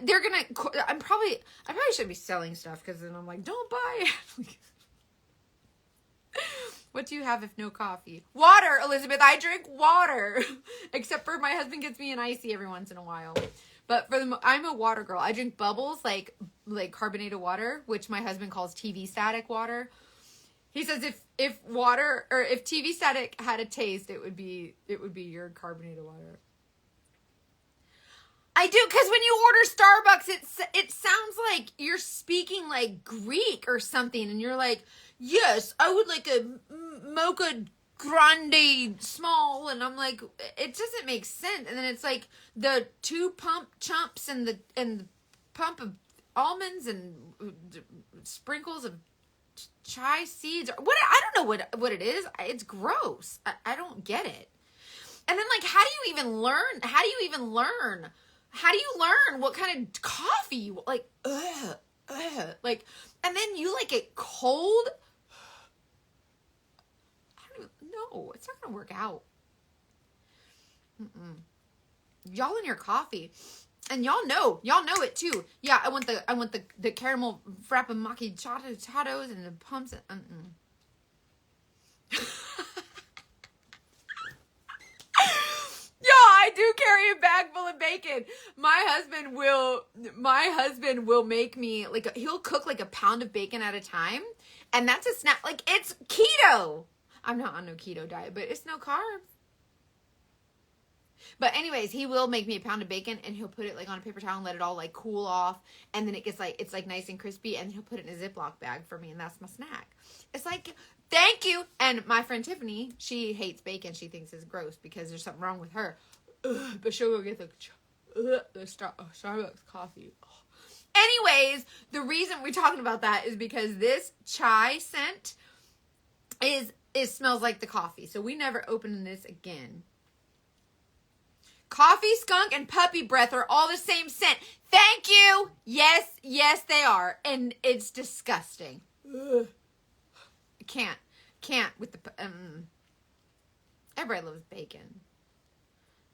probably should be selling stuff because then I'm like, don't buy it. What do you have if no coffee? Water, Elizabeth. I drink water. Except for my husband gets me an icy every once in a while. But I'm a water girl. I drink bubbles like carbonated water, which my husband calls TV static water. He says if water or if TV static had a taste, it would be your carbonated water. I do, because when you order Starbucks, it sounds like you're speaking like Greek or something, and you're like, yes, I would like a mocha grande small, and I'm like, it doesn't make sense. And then it's like the 2 pump chumps and the pump of almonds and sprinkles of chai seeds. What, I don't know what it is. It's gross. I don't get it. And then like, how do you even learn? How do you learn what kind of coffee you like? Like, and then you like it cold. No, it's not gonna work out. Y'all and your coffee, and y'all know it too. Yeah, I want the caramel frappe macchiatos and the pumps. Yeah, I do carry a bag full of bacon. My husband will make me he'll cook like a pound of bacon at a time, and that's a snack. Like, it's keto. I'm not on no keto diet, but it's no carbs. But anyways, he will make me a pound of bacon, and he'll put it like on a paper towel and let it all like cool off, and then it gets like, it's like nice and crispy, and he'll put it in a Ziploc bag for me, and that's my snack. It's like, thank you. And my friend Tiffany, she hates bacon. She thinks it's gross because there's something wrong with her. But she'll go get the Starbucks coffee. Anyways, the reason we're talking about that is because this chai scent it smells like the coffee. So we never open this again. Coffee, skunk, and puppy breath are all the same scent. Thank you. Yes, they are. And it's disgusting. Ugh. Can't with the, everybody loves bacon.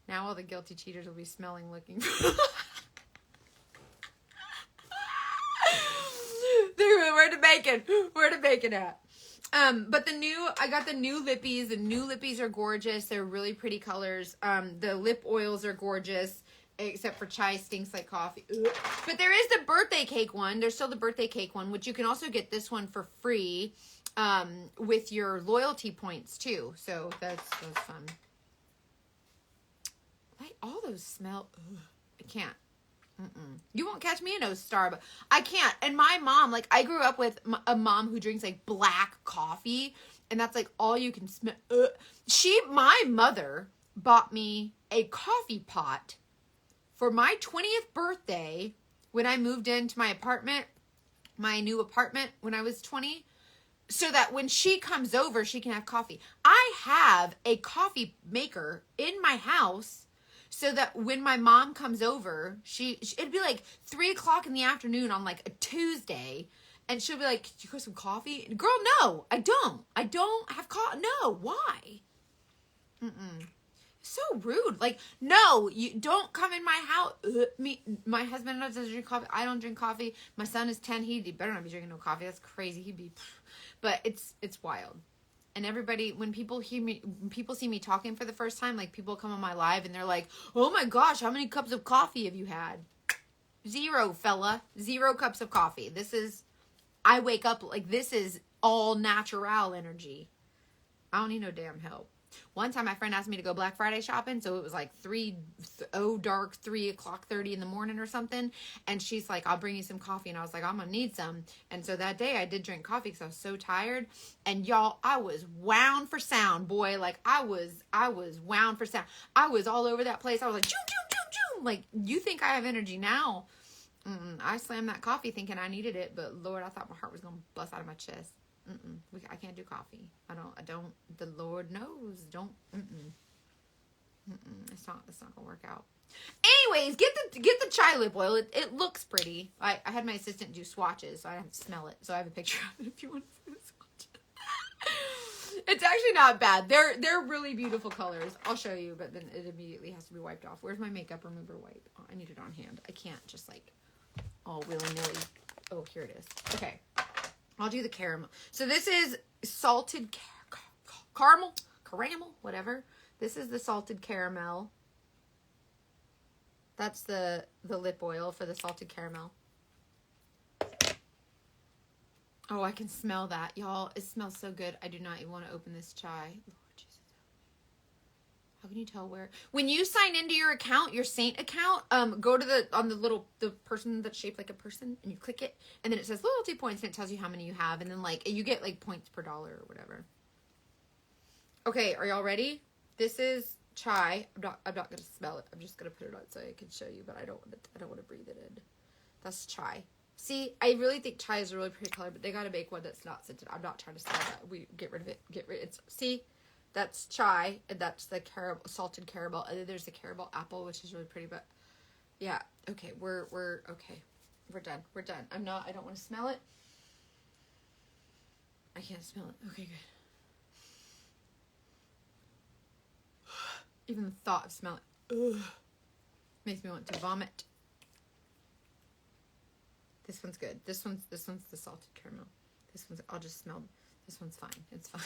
Now all the guilty cheaters will be smelling, looking for where the bacon at? But I got the new lippies. The new lippies are gorgeous. They're really pretty colors. The lip oils are gorgeous, except for chai stinks like coffee. Ugh. But there is the birthday cake one. There's still the birthday cake one, which you can also get this one for free, with your loyalty points too. So that's fun. Like all those smell. Ugh, I can't. You won't catch me in no Starbucks. I can't. And my mom, like, I grew up with a mom who drinks like black coffee, and that's like all you can smell. My mother bought me a coffee pot for my 20th birthday when I moved into my new apartment when I was 20, so that when she comes over, she can have coffee. I have a coffee maker in my house, so that when my mom comes over, it'd be like 3:00 in the afternoon on like a Tuesday, and she'll be like, "Do you got some coffee?" And, girl, no, I don't. I don't have coffee. No, why? So rude. Like, no, you don't come in my house. My husband doesn't drink coffee. I don't drink coffee. My son is 10. He better not be drinking no coffee. That's crazy. He'd be, but it's wild. And everybody, when people see me talking for the first time, like people come on my live and they're like, "Oh my gosh, how many cups of coffee have you had?" 0, fella. 0 cups of coffee. I wake up like this is all natural energy. I don't need no damn help. One time my friend asked me to go Black Friday shopping, so it was like 3:30 in the morning or something, and she's like, "I'll bring you some coffee," and I was like, "I'm gonna need some." And so that day I did drink coffee because I was so tired, and y'all, I was wound for sound, boy. Like I was wound for sound. I was all over that place. I was like, "Joom, joom, joom, joom." Like, you think I have energy now? I slammed that coffee thinking I needed it, but Lord, I thought my heart was gonna bust out of my chest. I can't do coffee. I don't, the Lord knows, don't, it's not gonna work out. Anyways, get the chai lip oil. It looks pretty. I had my assistant do swatches, so I have to smell it. So I have a picture of it if you want to see the swatches. It's actually not bad. They're really beautiful colors. I'll show you, but then it immediately has to be wiped off. Where's my makeup remover wipe? Oh, I need it on hand. I can't just like all willy-nilly. Oh, here it is. Okay. I'll do the caramel. So this is salted caramel, whatever. This is the salted caramel. That's the lip oil for the salted caramel. Oh, I can smell that, y'all. It smells so good. I do not even want to open this chai. Lord Jesus. How can you tell where? When you sign into your account, your Saint account, go to the person that's shaped like a person, and you click it, and then it says loyalty points, and it tells you how many you have, and then like you get like points per dollar or whatever. Okay, are y'all ready? This is chai. I'm not gonna smell it. I'm just gonna put it on so I can show you, but I don't want to breathe it in. That's chai. See, I really think chai is a really pretty color, but they gotta make one that's not scented. I'm not trying to sell that. We get rid of it. See. That's chai, and that's the salted caramel, and then there's the caramel apple, which is really pretty, but yeah, okay, we're okay. We're done. I don't want to smell it. I can't smell it. Okay, good. Even the thought of smelling makes me want to vomit. This one's good. This one's the salted caramel. I'll just smell. This one's fine. It's fine.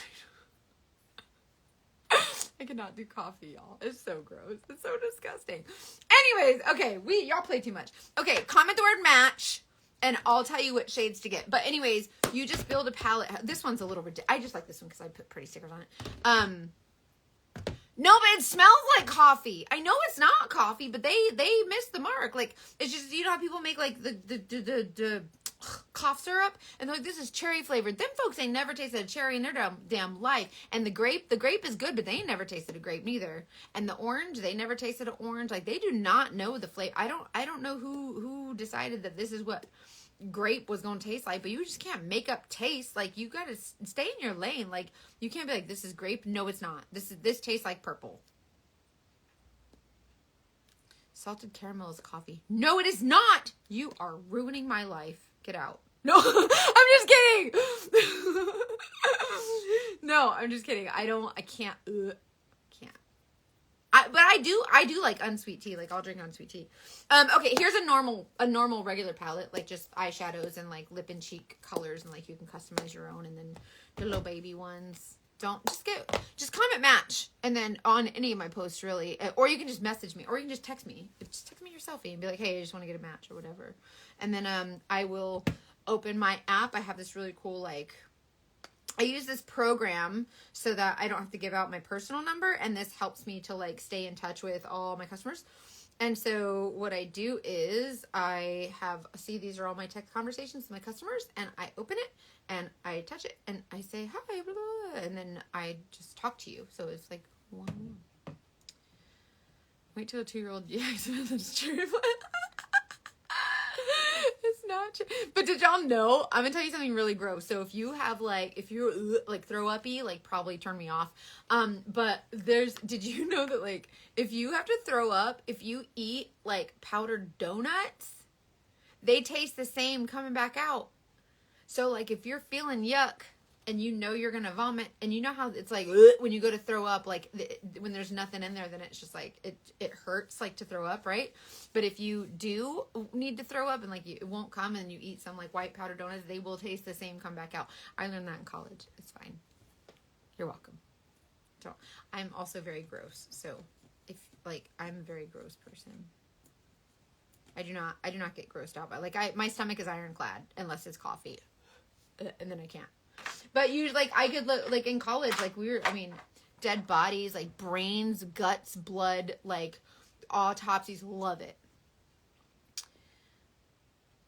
I cannot do coffee, y'all. It's so gross. It's so disgusting. Anyways, okay, y'all play too much. Okay, comment the word match And I'll tell you what shades to get. But anyways, you just build a palette. This one's a little ridiculous. I just like this one because I put pretty stickers on it. No, but it smells like coffee. I know it's not coffee, but they missed the mark. Like, it's just, you know how people make like the cough syrup, and they're like, this is cherry flavored. Them folks ain't never tasted a cherry in their damn life. And the grape is good, but they ain't never tasted a grape neither. And the orange, they never tasted an orange. Like, they do not know the flavor. I don't know who decided that this is what grape was going to taste like, but you just can't make up taste. Like, you got to stay in your lane. Like, you can't be like, this is grape. No, it's not. This tastes like purple. Salted caramel is coffee. No, it is not. You are ruining my life. Get out. No, I'm just kidding. No, I'm just kidding. I can't. Can't. But I do like unsweet tea. Like, I'll drink unsweet tea. Okay, here's a normal regular palette, like just eyeshadows and like lip and cheek colors, and like you can customize your own, and then the little baby ones. Just comment match, and then on any of my posts, really, or you can just message me, or you can just text me. Just text me your selfie and be like, hey, I just want to get a match or whatever. And then I will open my app. I have this really cool, like, I use this program so that I don't have to give out my personal number, and this helps me to like stay in touch with all my customers. And so what I do is these are all my tech conversations with my customers, and I open it and I touch it and I say, hi, blah, blah, blah, and then I just talk to you. So it's like one. Wait till a 2-year-old. Yeah, that's true. It's not true. But did y'all know? I'm gonna tell you something really gross. So if you're throw uppy, like, probably turn me off. But did you know that, like, if you have to throw up, if you eat like powdered donuts, they taste the same coming back out. So like, if you're feeling yuck and you know you're gonna vomit, and you know how it's like when you go to throw up, like when there's nothing in there, then it's just like it hurts like to throw up, right? But if you do need to throw up and like it won't come, and you eat some like white powdered donuts, they will taste the same, come back out. I learned that in college. It's fine. You're welcome. So I'm also very gross. So I'm a very gross person. I do not get grossed out by, like, my stomach is ironclad unless it's coffee, and then I can't. But usually, like, I could look, like, in college, like, dead bodies, like, brains, guts, blood, like, autopsies, love it.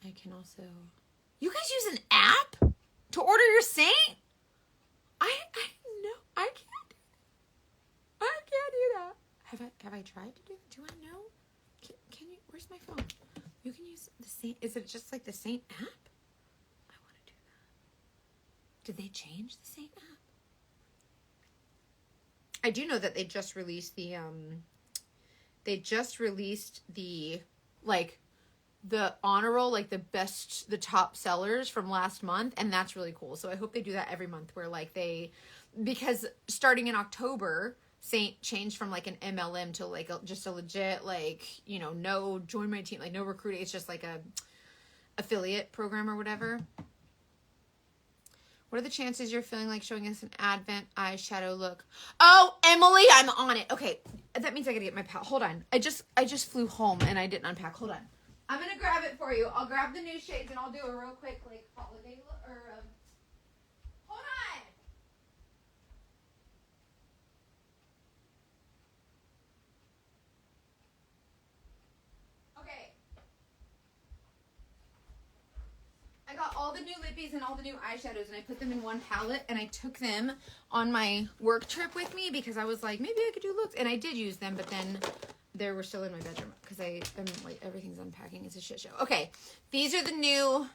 I can also, you guys use an app to order your Saint? I know, I can't do that. Have I tried to do it? Do I know? Can you, where's my phone? You can use the Saint, is it just like the Saint app? I want to do that. Did they change the Saint app? I do know that they just released the like, the honor roll, like the top sellers from last month, and that's really cool. So I hope they do that every month, where like because starting in October, Saint changed from like an MLM to like just a legit, like, you know, no join my team, like no recruiting. It's just like a affiliate program or whatever. What are the chances you're feeling like showing us an Advent eyeshadow look? Oh, Emily, I'm on it. Okay, that means I gotta get my palette. Hold on. I just flew home and I didn't unpack. Hold on. I'm gonna grab it for you. I'll grab the new shades and I'll do a real quick like holiday look or hold on. Okay. I got all the new lippies and all the new eyeshadows, and I put them in one palette, and I took them on my work trip with me because I was like, maybe I could do looks, and I did use them, but then they were still in my bedroom because I am like, everything's unpacking. It's a shit show. Okay, these are the new.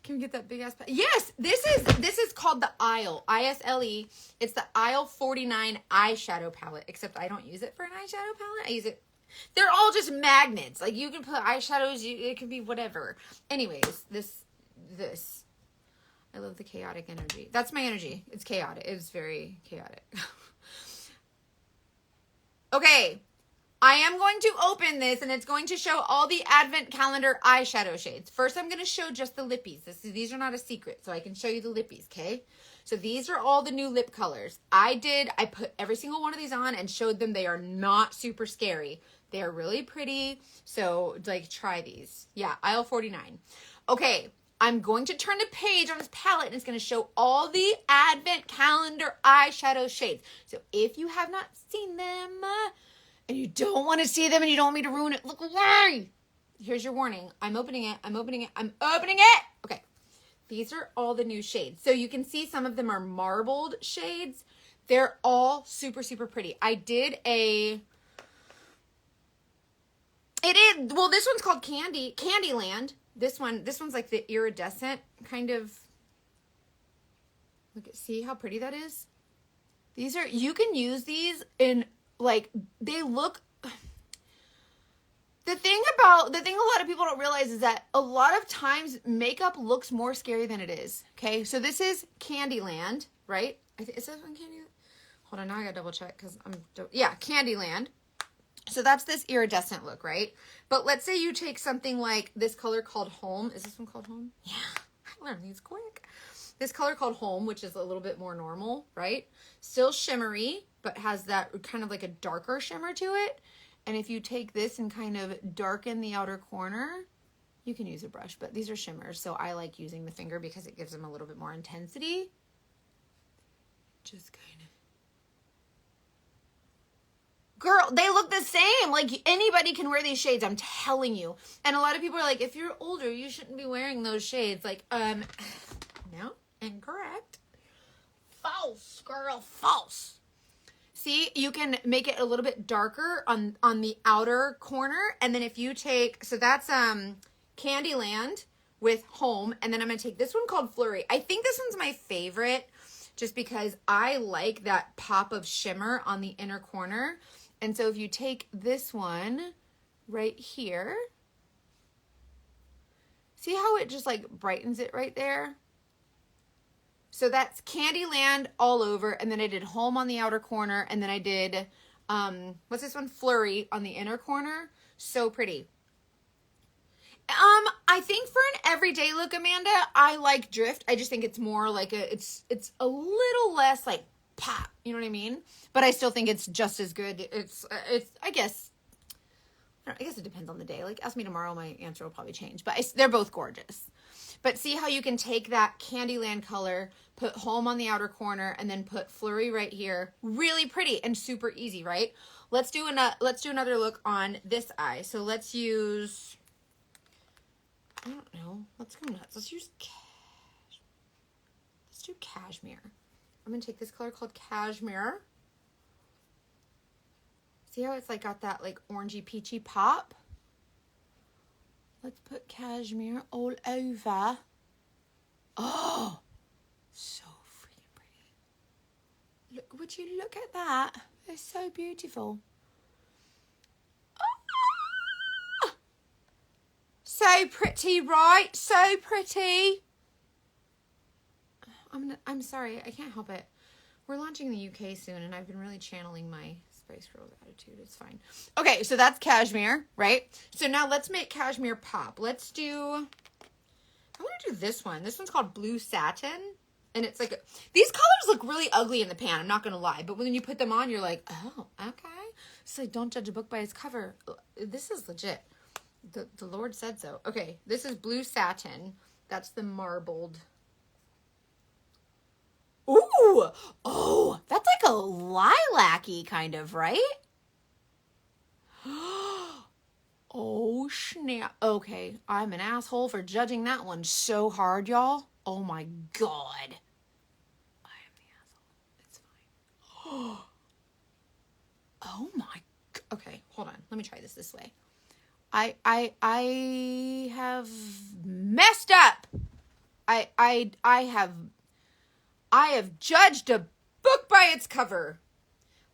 Can we get that big ass? Yes, this is called the Isle, ISLE. It's the Isle 49 eyeshadow palette. Except I don't use it for an eyeshadow palette. I use it. They're all just magnets. Like, you can put eyeshadows. It can be whatever. Anyways, this. I love the chaotic energy. That's my energy. It's chaotic. It's very chaotic. Okay, I am going to open this, and it's going to show all the Advent calendar eyeshadow shades. First, I'm going to show just the lippies. These are not a secret, so I can show you the lippies, okay? So these are all the new lip colors. I put every single one of these on and showed them they are not super scary. They are really pretty. So like try these. Yeah, aisle 49. Okay, I'm going to turn the page on this palette and it's going to show all the advent calendar eyeshadow shades. So if you have not seen them and you don't want to see them and you don't want me to ruin it, look away. Here's your warning. I'm opening it. I'm opening it. I'm opening it. Okay. These are all the new shades. So you can see some of them are marbled shades. They're all super, super pretty. I did well, this one's called Candyland. This one's like the iridescent kind of, see how pretty that is? You can use these in like, they look, the thing a lot of people don't realize is that a lot of times makeup looks more scary than it is. Okay. So this is Candyland, right? Is this one Candyland? Hold on. Now I gotta double check because yeah, Candyland. So that's this iridescent look, right? But let's say you take something like this color called Home. Is this one called Home? Yeah, I learned these quick. This color called Home, which is a little bit more normal, right? Still shimmery, but has that kind of like a darker shimmer to it. And if you take this and kind of darken the outer corner, you can use a brush, but these are shimmers. So I like using the finger because it gives them a little bit more intensity. Just kind of. Girl, they look the same. Like anybody can wear these shades, I'm telling you. And a lot of people are like, if you're older, you shouldn't be wearing those shades. Like, no, incorrect. False, girl, false. See, you can make it a little bit darker on the outer corner. And then if you take, so that's Candyland with Home. And then I'm going to take this one called Flurry. I think this one's my favorite just because I like that pop of shimmer on the inner corner. And so if you take this one right here, see how it just like brightens it right there? So that's Candyland all over. And then I did Home on the outer corner. And then I did, what's this one? Flurry on the inner corner. So pretty. I think for an everyday look, Amanda, I like Drift. I just think it's more like it's a little less like pop, you know what I mean? But I still think it's just as good. It's I guess it depends on the day. Like ask me tomorrow, my answer will probably change, but they're both gorgeous. But see how you can take that Candyland color, put Home on the outer corner, and then put Flurry right here. Really pretty and super easy, right? Let's do another look on this eye. So let's use, I don't know. Let's go nuts. Let's do Cashmere. I'm going to take this color called Cashmere. See how it's like got that like orangey peachy pop? Let's put Cashmere all over. Oh, so freaking pretty. Look, would you look at that? They're so beautiful. Ah! So pretty, right? So pretty. I'm sorry, I can't help it. We're launching in the UK soon, and I've been really channeling my Spice Girls attitude. It's fine. Okay, so that's Cashmere, right? So now let's make Cashmere pop. I want to do this one. This one's called Blue Satin, and it's like, these colors look really ugly in the pan, I'm not going to lie, but when you put them on, you're like, oh, okay. It's like, don't judge a book by its cover. This is legit. The Lord said so. Okay, this is Blue Satin. That's the marbled. Ooh, oh, that's like a lilac-y kind of, right? Oh, snap. Okay, I'm an asshole for judging that one so hard, y'all. Oh, my God. I am the asshole. It's fine. Oh, my. Okay, hold on. Let me try this way. I have messed up. I have judged a book by its cover.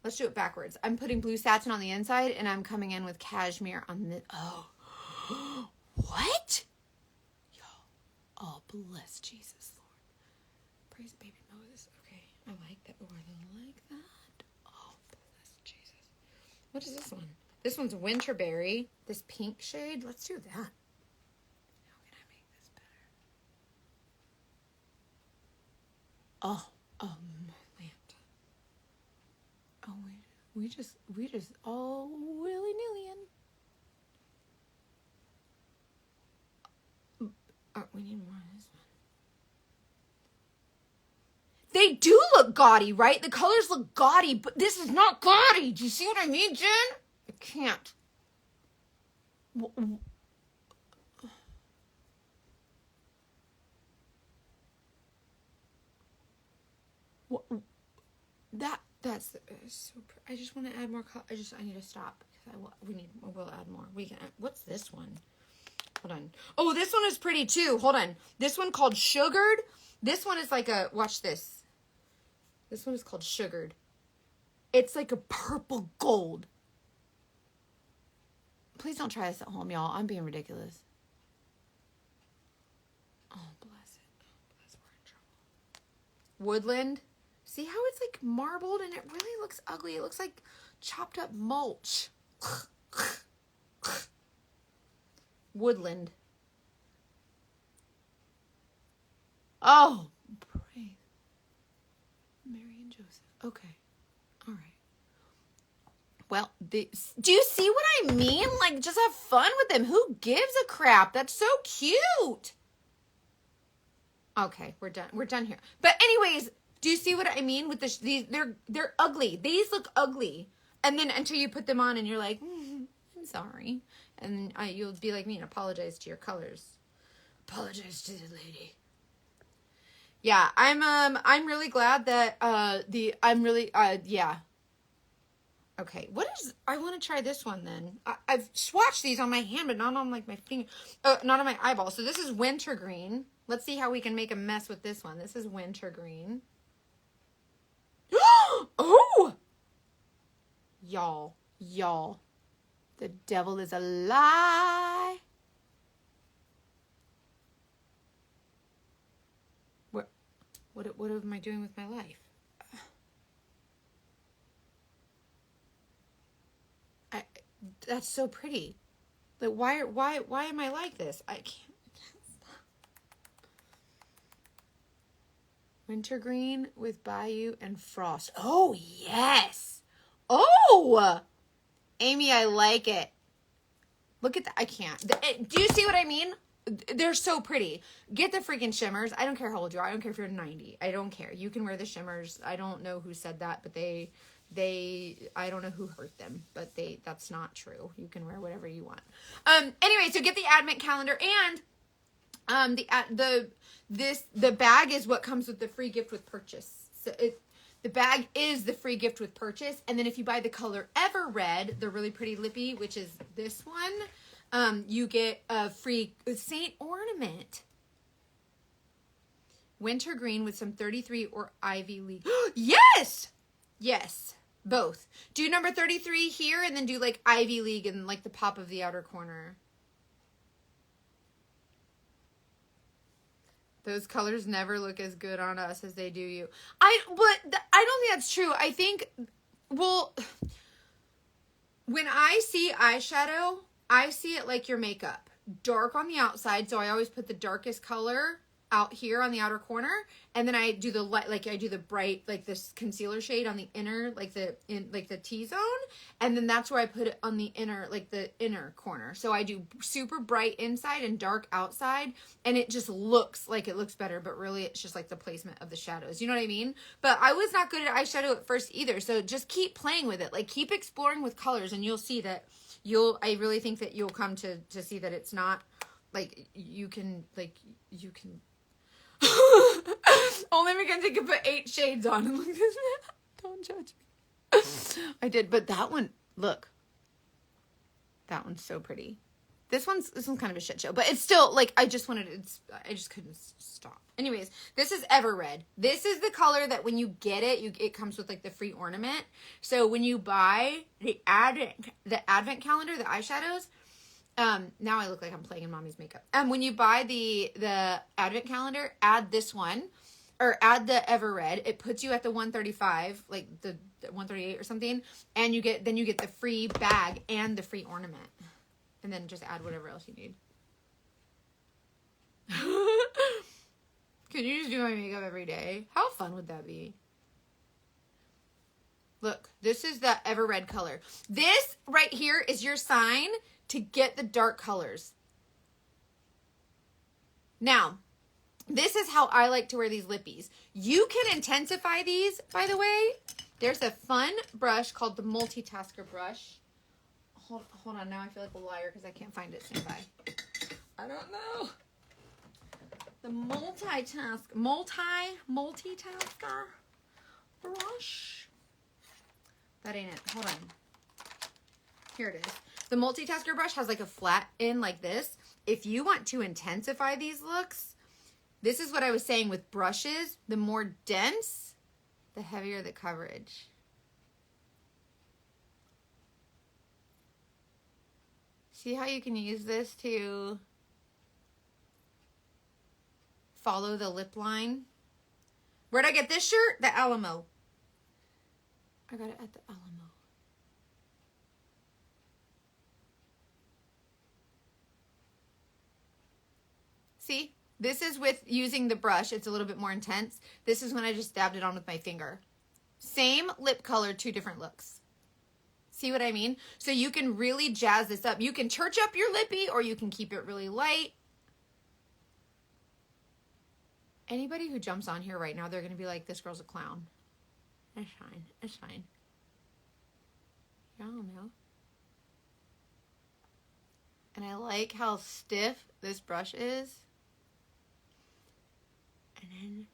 Let's do it backwards. I'm putting Blue Satin on the inside, and I'm coming in with Cashmere on the... Oh. What? Y'all. Oh, bless Jesus, Lord. Praise baby Moses. Okay, I like that. Oh, I like that. Oh, bless Jesus. What is this one? This one's Winterberry. This pink shade. Let's do that. How can I make this better? Oh, We just all willy-nilly in. Oh, we need more of this one. They do look gaudy, right? The colors look gaudy, but this is not gaudy. Do you see what I mean, Jen? I can't. That's so. I just want to add more color. I need to stop because we'll add more. We can. What's this one? Hold on. Oh, this one is pretty too. Hold on. This one called Sugared. This one is like a. Watch this. This one is called Sugared. It's like a purple gold. Please don't try this at home, y'all. I'm being ridiculous. Oh, bless it. Bless, we're in trouble. Woodland. See how it's like marbled and it really looks ugly. It looks like chopped up mulch. Woodland. Oh, praise Mary and Joseph. Okay. All right. Well, do you see what I mean? Like, just have fun with them. Who gives a crap? That's so cute. Okay, we're done. We're done here. But anyways, do you see what I mean with these? They're ugly. These look ugly. And then until you put them on and you're like, I'm sorry. And you'll be like me and apologize to your colors. Apologize to the lady. Yeah, I'm really glad that yeah. Okay, I want to try this one then. I've swatched these on my hand, but not on like my finger, not on my eyeball. So this is wintergreen. Let's see how we can make a mess with this one. This is wintergreen. Oh! Y'all. The devil is a lie. What am I doing with my life? That's so pretty. Like, why am I like this? I can't stop. Wintergreen with Bayou and Frost. Oh, yes. Oh, Amy, I like it. Look at that. I can't. Do you see what I mean? They're so pretty. Get the freaking shimmers. I don't care how old you are. I don't care if you're 90. I don't care. You can wear the shimmers. I don't know who said that, but I don't know who hurt them, but that's not true. You can wear whatever you want. Anyway, so get the advent calendar and the bag is what comes with the free gift with purchase. So the bag is the free gift with purchase. And then if you buy the color Ever Red, the really pretty lippy, which is this one, you get a free Saint ornament. Wintergreen with some 33 or Ivy League. Yes! Yes, both. Do number 33 here and then do like Ivy League and like the pop of the outer corner. Those colors never look as good on us as they do you. I don't think that's true. I think, well, when I see eyeshadow, I see it like your makeup. Dark on the outside, so I always put the darkest color out here on the outer corner, and then I do the light, like I do the bright, like this concealer shade on the inner, like the T-zone, and then that's where I put it on the inner, like the inner corner. So I do super bright inside and dark outside, and it just looks like it looks better, but really it's just like the placement of the shadows. You know what I mean? But I was not good at eyeshadow at first either, so just keep playing with it. Like, keep exploring with colors, and you'll see that I really think that you'll come to see that it's not, like, you can only Mackenzie can put 8 shades on and look at this. Don't judge me. I did, but that one, look. That one's so pretty. This one's kind of a shit show, but it's still like I just couldn't stop. Anyways, this is Ever Red. This is the color that when you get it, it comes with like the free ornament. So when you buy the advent calendar, the eyeshadows, now I look like I'm playing in mommy's makeup. When you buy the advent calendar, add this one, or add the Ever Red. It puts you at the 135, like the 138 or something, and you get the free bag and the free ornament, and then just add whatever else you need. Can you just do my makeup every day? How fun would that be? Look, this is the ever red color. This right here is your sign to get the dark colors. Now, this is how I like to wear these lippies. You can intensify these, by the way. There's a fun brush called the multitasker brush. Hold on, now I feel like a liar because I can't find it. Stand by. I don't know. The multitasker brush. That ain't it. Hold on. Here it is. The multitasker brush has like a flat end like this. If you want to intensify these looks, this is what I was saying with brushes. The more dense, the heavier the coverage. See how you can use this to follow the lip line? Where'd I get this shirt? The Alamo. I got it at the Alamo. See? This is with using the brush. It's a little bit more intense. This is when I just dabbed it on with my finger. Same lip color, two different looks. See what I mean? So you can really jazz this up. You can church up your lippy or you can keep it really light. Anybody who jumps on here right now, they're going to be like, this girl's a clown. It's fine. It's fine. Y'all know. And I like how stiff this brush is. And then,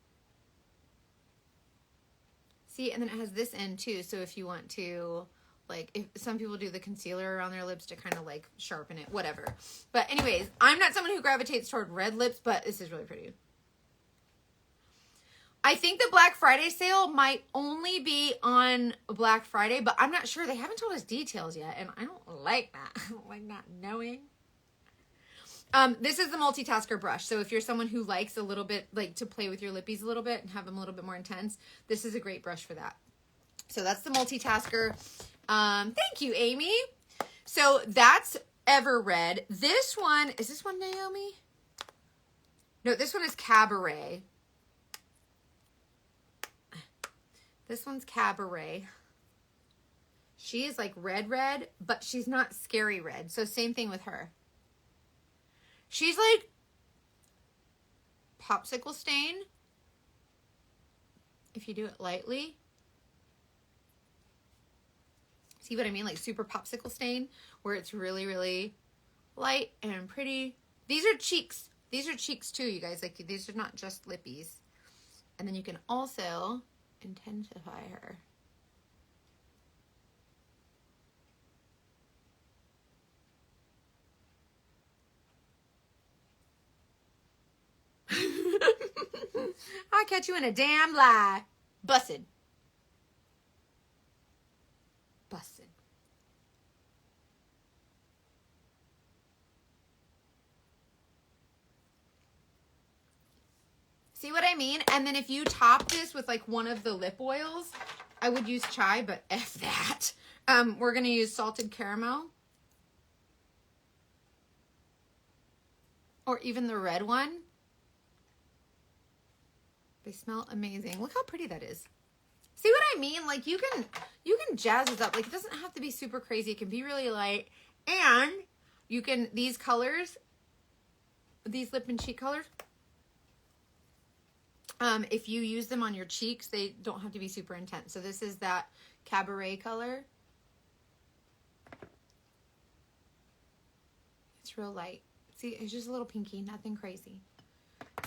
see, and then it has this end too. So if you want to, like, if some people do the concealer around their lips to kind of like sharpen it, whatever. But anyways, I'm not someone who gravitates toward red lips, but this is really pretty. I think the Black Friday sale might only be on Black Friday, but I'm not sure. They haven't told us details yet, and I don't like that. I don't like not knowing. This is the multitasker brush. So if you're someone who likes a little bit, like to play with your lippies a little bit and have them a little bit more intense, this is a great brush for that. So that's the multitasker. Thank you, Amy. So that's Ever Red. This one, is this one Naomi? No, this one is Cabaret. This one's Cabaret. She is like red, but she's not scary red. So same thing with her. She's like popsicle stain. If you do it lightly. See what I mean? Like super popsicle stain where it's really, really light and pretty. These are cheeks. These are cheeks too, you guys. Like these are not just lippies. And then you can also intensify her. I'll catch you in a damn lie. Busted. Busted. See what I mean? And then if you top this with like one of the lip oils, I would use chai, but F that. We're going to use salted caramel. Or even the red one. They smell amazing. Look how pretty that is. See what I mean? Like you can jazz this up. Like it doesn't have to be super crazy. It can be really light. And you can, these colors, these lip and cheek colors, if you use them on your cheeks, they don't have to be super intense. So this is that Cabaret color. It's real light. See, it's just a little pinky, nothing crazy.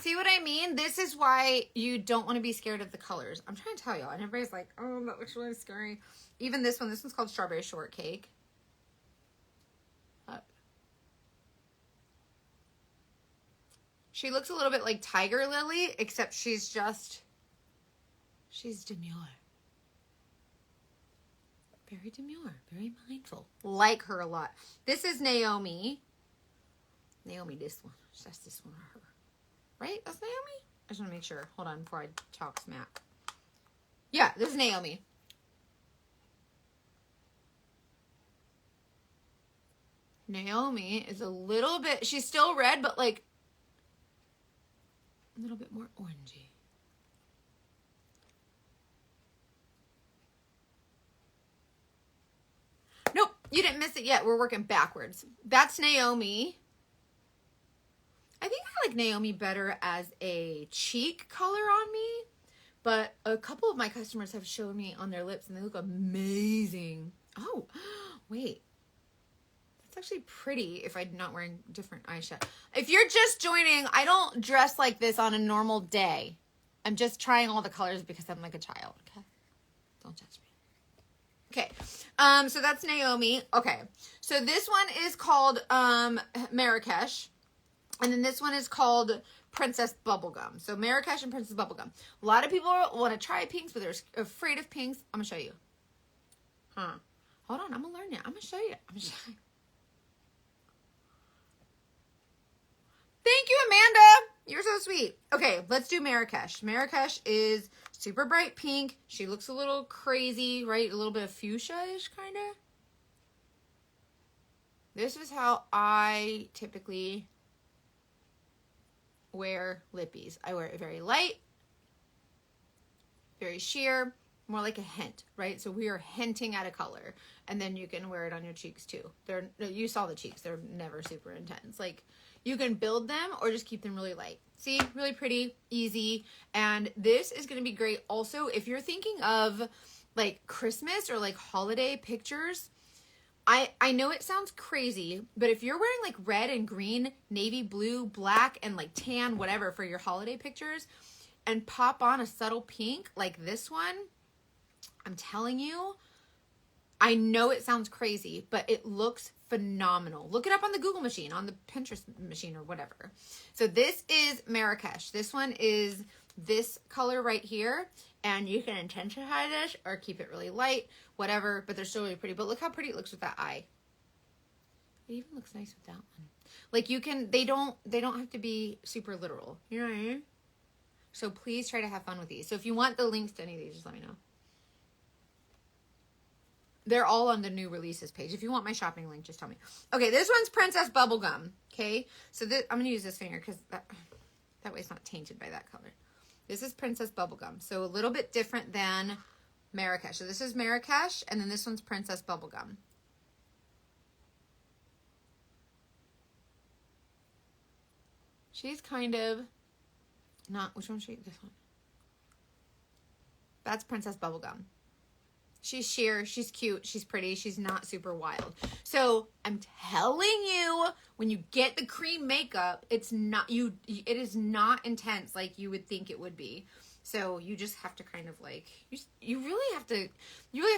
See what I mean? This is why you don't want to be scared of the colors. I'm trying to tell y'all, and everybody's like, oh, that looks really scary. Even this one's called Strawberry Shortcake. Look. She looks a little bit like Tiger Lily, except she's demure. Very demure, very mindful. Like her a lot. This is Naomi. Naomi, this one. That's this one or her. Right? That's Naomi? I just want to make sure. Hold on before I talk smack. Yeah, this is Naomi. Naomi is a little bit, she's still red, but like a little bit more orangey. You didn't miss it yet. We're working backwards. That's Naomi. I think I like Naomi better as a cheek color on me, but a couple of my customers have showed me on their lips and they look amazing. Oh, wait. That's actually pretty if I'm not wearing different eyeshadow. If you're just joining, I don't dress like this on a normal day. I'm just trying all the colors because I'm like a child, okay? Don't judge me. Okay, so that's Naomi. Okay, so this one is called Marrakesh. And then this one is called Princess Bubblegum. So Marrakesh and Princess Bubblegum. A lot of people want to try pinks, but they're afraid of pinks. I'm going to show you. Hold on, I'm going to learn it. I'm going to show you. Thank you, Amanda. You're so sweet. Okay, let's do Marrakesh. Marrakesh is super bright pink. She looks a little crazy, right? A little bit of fuchsia-ish, kind of. This is how I typically wear lippies. I wear it very light, very sheer, more like a hint, right? So we are hinting at a color, and then you can wear it on your cheeks too. You saw the cheeks. They're never super intense. Like, you can build them or just keep them really light. See, really pretty, easy. And this is going to be great also if you're thinking of like Christmas or like holiday pictures. I know it sounds crazy, but if you're wearing like red and green, navy blue, black, and like tan, whatever for your holiday pictures, and pop on a subtle pink like this one, I'm telling you, I know it sounds crazy, but it looks phenomenal. Look it up on the Google machine, on the Pinterest machine or whatever. So this is Marrakesh. This one is this color right here, and you can intensify this or keep it really light, whatever, but they're still really pretty. But look how pretty it looks with that eye. It even looks nice with that one. Like you can, they don't have to be super literal. You know what I mean? So please try to have fun with these. So if you want the links to any of these, just let me know. They're all on the new releases page. If you want my shopping link, just tell me. Okay, this one's Princess Bubblegum. Okay, so this, I'm going to use this finger because that way it's not tainted by that color. This is Princess Bubblegum. So a little bit different than Marrakesh. So this is Marrakesh, and then this one's Princess Bubblegum. She's kind of not, which one should I use? This one. That's Princess Bubblegum. She's sheer, she's cute, she's pretty, she's not super wild. So I'm telling you, when you get the cream makeup, it is not intense like you would think it would be. So you just have to kind of like, you really have to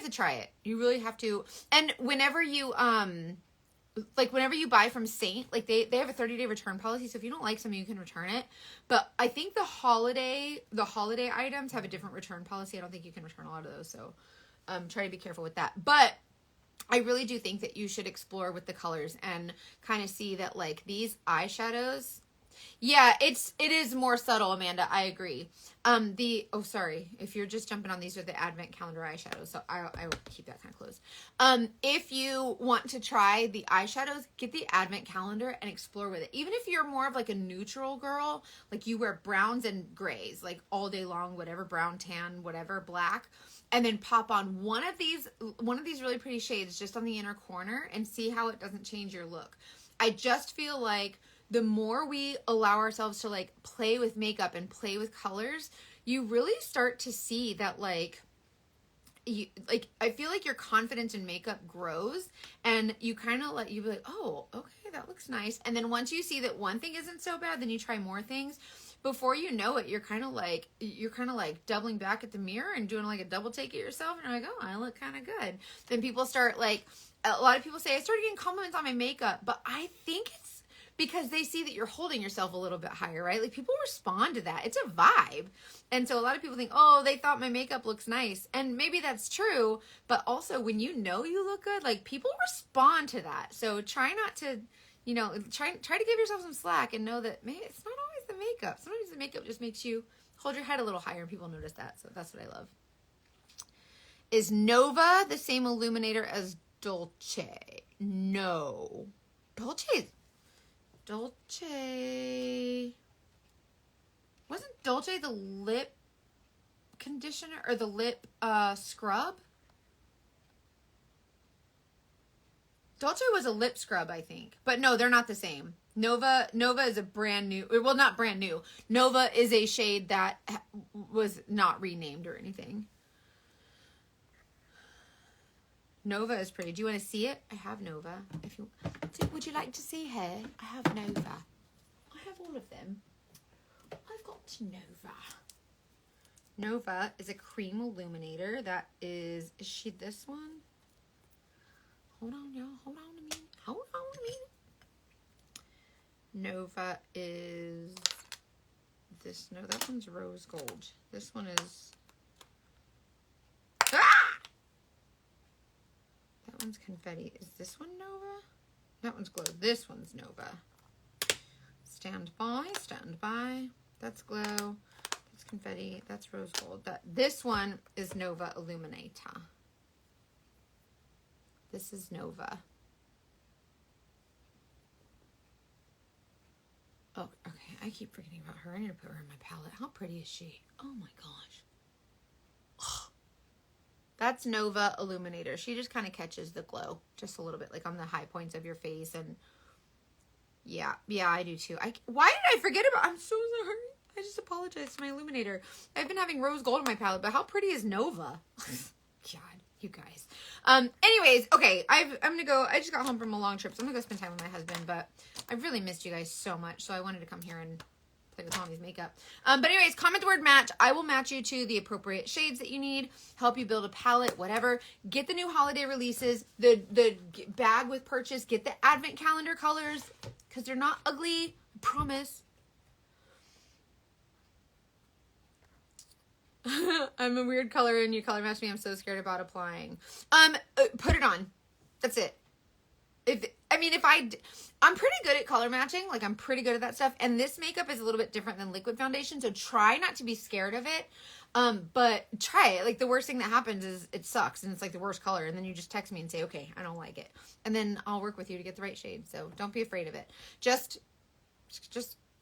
try it. You really have to. And whenever you, whenever you buy from Saint, like they have a 30-day return policy. So if you don't like something, you can return it. But I think the holiday items have a different return policy. I don't think you can return a lot of those. So try to be careful with that. But I really do think that you should explore with the colors and kind of see that like these eyeshadows. Yeah, it is more subtle, Amanda. I agree. Sorry. If you're just jumping on, these are the advent calendar eyeshadows. So I will keep that kind of closed. If you want to try the eyeshadows, get the advent calendar and explore with it. Even if you're more of like a neutral girl, like you wear browns and grays, like all day long, whatever, brown, tan, whatever, black, and then pop on one of these really pretty shades just on the inner corner and see how it doesn't change your look. I just feel like the more we allow ourselves to like play with makeup and play with colors, you really start to see that I feel like your confidence in makeup grows, and you kind of you be like, oh, okay, that looks nice. And then once you see that one thing isn't so bad, then you try more things. Before you know it, you're kind of like doubling back at the mirror and doing like a double take at yourself, and you're like, oh, I look kind of good. Then people start a lot of people say, I started getting compliments on my makeup, but I think it's because they see that you're holding yourself a little bit higher, right? Like people respond to that. It's a vibe. And so a lot of people think, oh, they thought my makeup looks nice. And maybe that's true, but also when you know you look good, like people respond to that. So try not to, try to give yourself some slack and know that, man, it's not always the makeup. Sometimes the makeup just makes you hold your head a little higher and people notice that. So that's what I love. Is Nova the same illuminator as Dolce? No. Dolce. Wasn't Dolce the lip conditioner or the lip scrub? Dolce was a lip scrub, I think. But no, they're not the same. Nova is a brand new, well, not brand new. Nova is a shade that was not renamed or anything. Nova is pretty. Do you want to see it? I have Nova. Would you like to see her? I have Nova. I have all of them. I've got Nova. Nova is a cream illuminator that is she this one? Hold on, y'all. Hold on a minute. Hold on a minute. Nova is this. No, that one's rose gold. This one is. Ah! That one's confetti. Is this one Nova? That one's glow. This one's Nova. Stand by. Stand by. That's glow. That's confetti. That's rose gold. This one is Nova Illuminator. This is Nova. Oh, okay. I keep forgetting about her. I need to put her in my palette. How pretty is she? Oh my gosh. Oh. That's Nova Illuminator. She just kind of catches the glow just a little bit, like on the high points of your face. And yeah, I do too. Why did I forget about? I'm so sorry. I just apologize to my illuminator. I've been having rose gold in my palette, but how pretty is Nova? God. You guys. Anyways, okay, I'm gonna go. I just got home from a long trip, so I'm gonna go spend time with my husband, but I've really missed you guys so much, so I wanted to come here and play with Mommy's makeup. But anyways, comment the word match. I will match you to the appropriate shades that you need, help you build a palette, whatever. Get the new holiday releases, the bag with purchase, get the advent calendar colors, because they're not ugly, I promise. I'm a weird color and you color match me. I'm so scared about applying. Put it on. That's it. I'm pretty good at color matching. Like, I'm pretty good at that stuff. And this makeup is a little bit different than liquid foundation. So try not to be scared of it. But try it. Like, the worst thing that happens is it sucks and it's like the worst color. And then you just text me and say, okay, I don't like it. And then I'll work with you to get the right shade. So don't be afraid of it. Just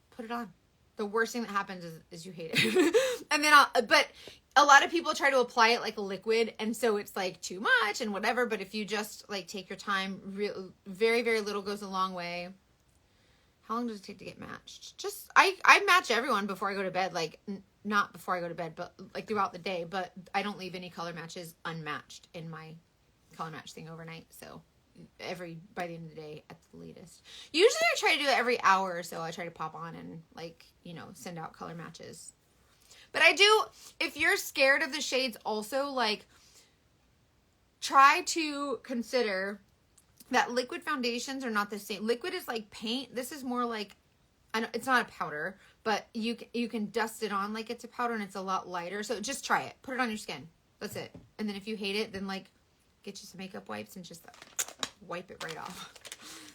put it on. The worst thing that happens is you hate it. And then but a lot of people try to apply it like a liquid. And so it's like too much and whatever. But if you just like take your time, very, very little goes a long way. How long does it take to get matched? Just, I match everyone before I go to bed. Like, not before I go to bed, but like throughout the day. But I don't leave any color matches unmatched in my color match thing overnight. So by the end of the day at the latest. Usually I try to do it every hour or so. I try to pop on and like, send out color matches. But I do, if you're scared of the shades also, like, try to consider that liquid foundations are not the same. Liquid is like paint. This is more like, I know it's not a powder, but you can dust it on like it's a powder and it's a lot lighter. So just try it. Put it on your skin. That's it. And then if you hate it, then like get you some makeup wipes and just wipe it right off.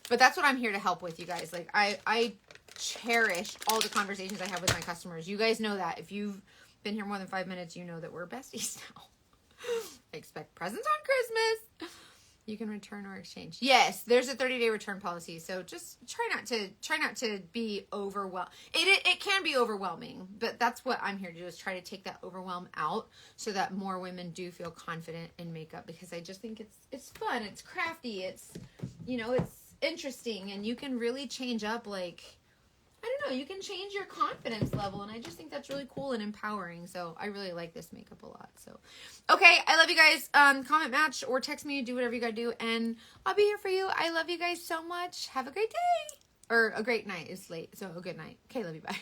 But that's what I'm here to help with, you guys. Like, I cherish all the conversations I have with my customers. You guys know that. If you've been here more than 5 minutes, you know that we're besties now. I expect presents on Christmas. You can return or exchange. Yes, there's a 30-day return policy. So just try not to be overwhelmed. It can be overwhelming, but that's what I'm here to do, is try to take that overwhelm out so that more women do feel confident in makeup, because I just think it's fun, it's crafty, it's it's interesting, and you can really change up, like, I don't know, you can change your confidence level, and I just think that's really cool and empowering. So I really like this makeup a lot. So, okay, I love you guys. Comment, match, or text me, do whatever you gotta do, and I'll be here for you. I love you guys so much. Have a great day, or a great night. It's late, so a good night. Okay, love you, bye.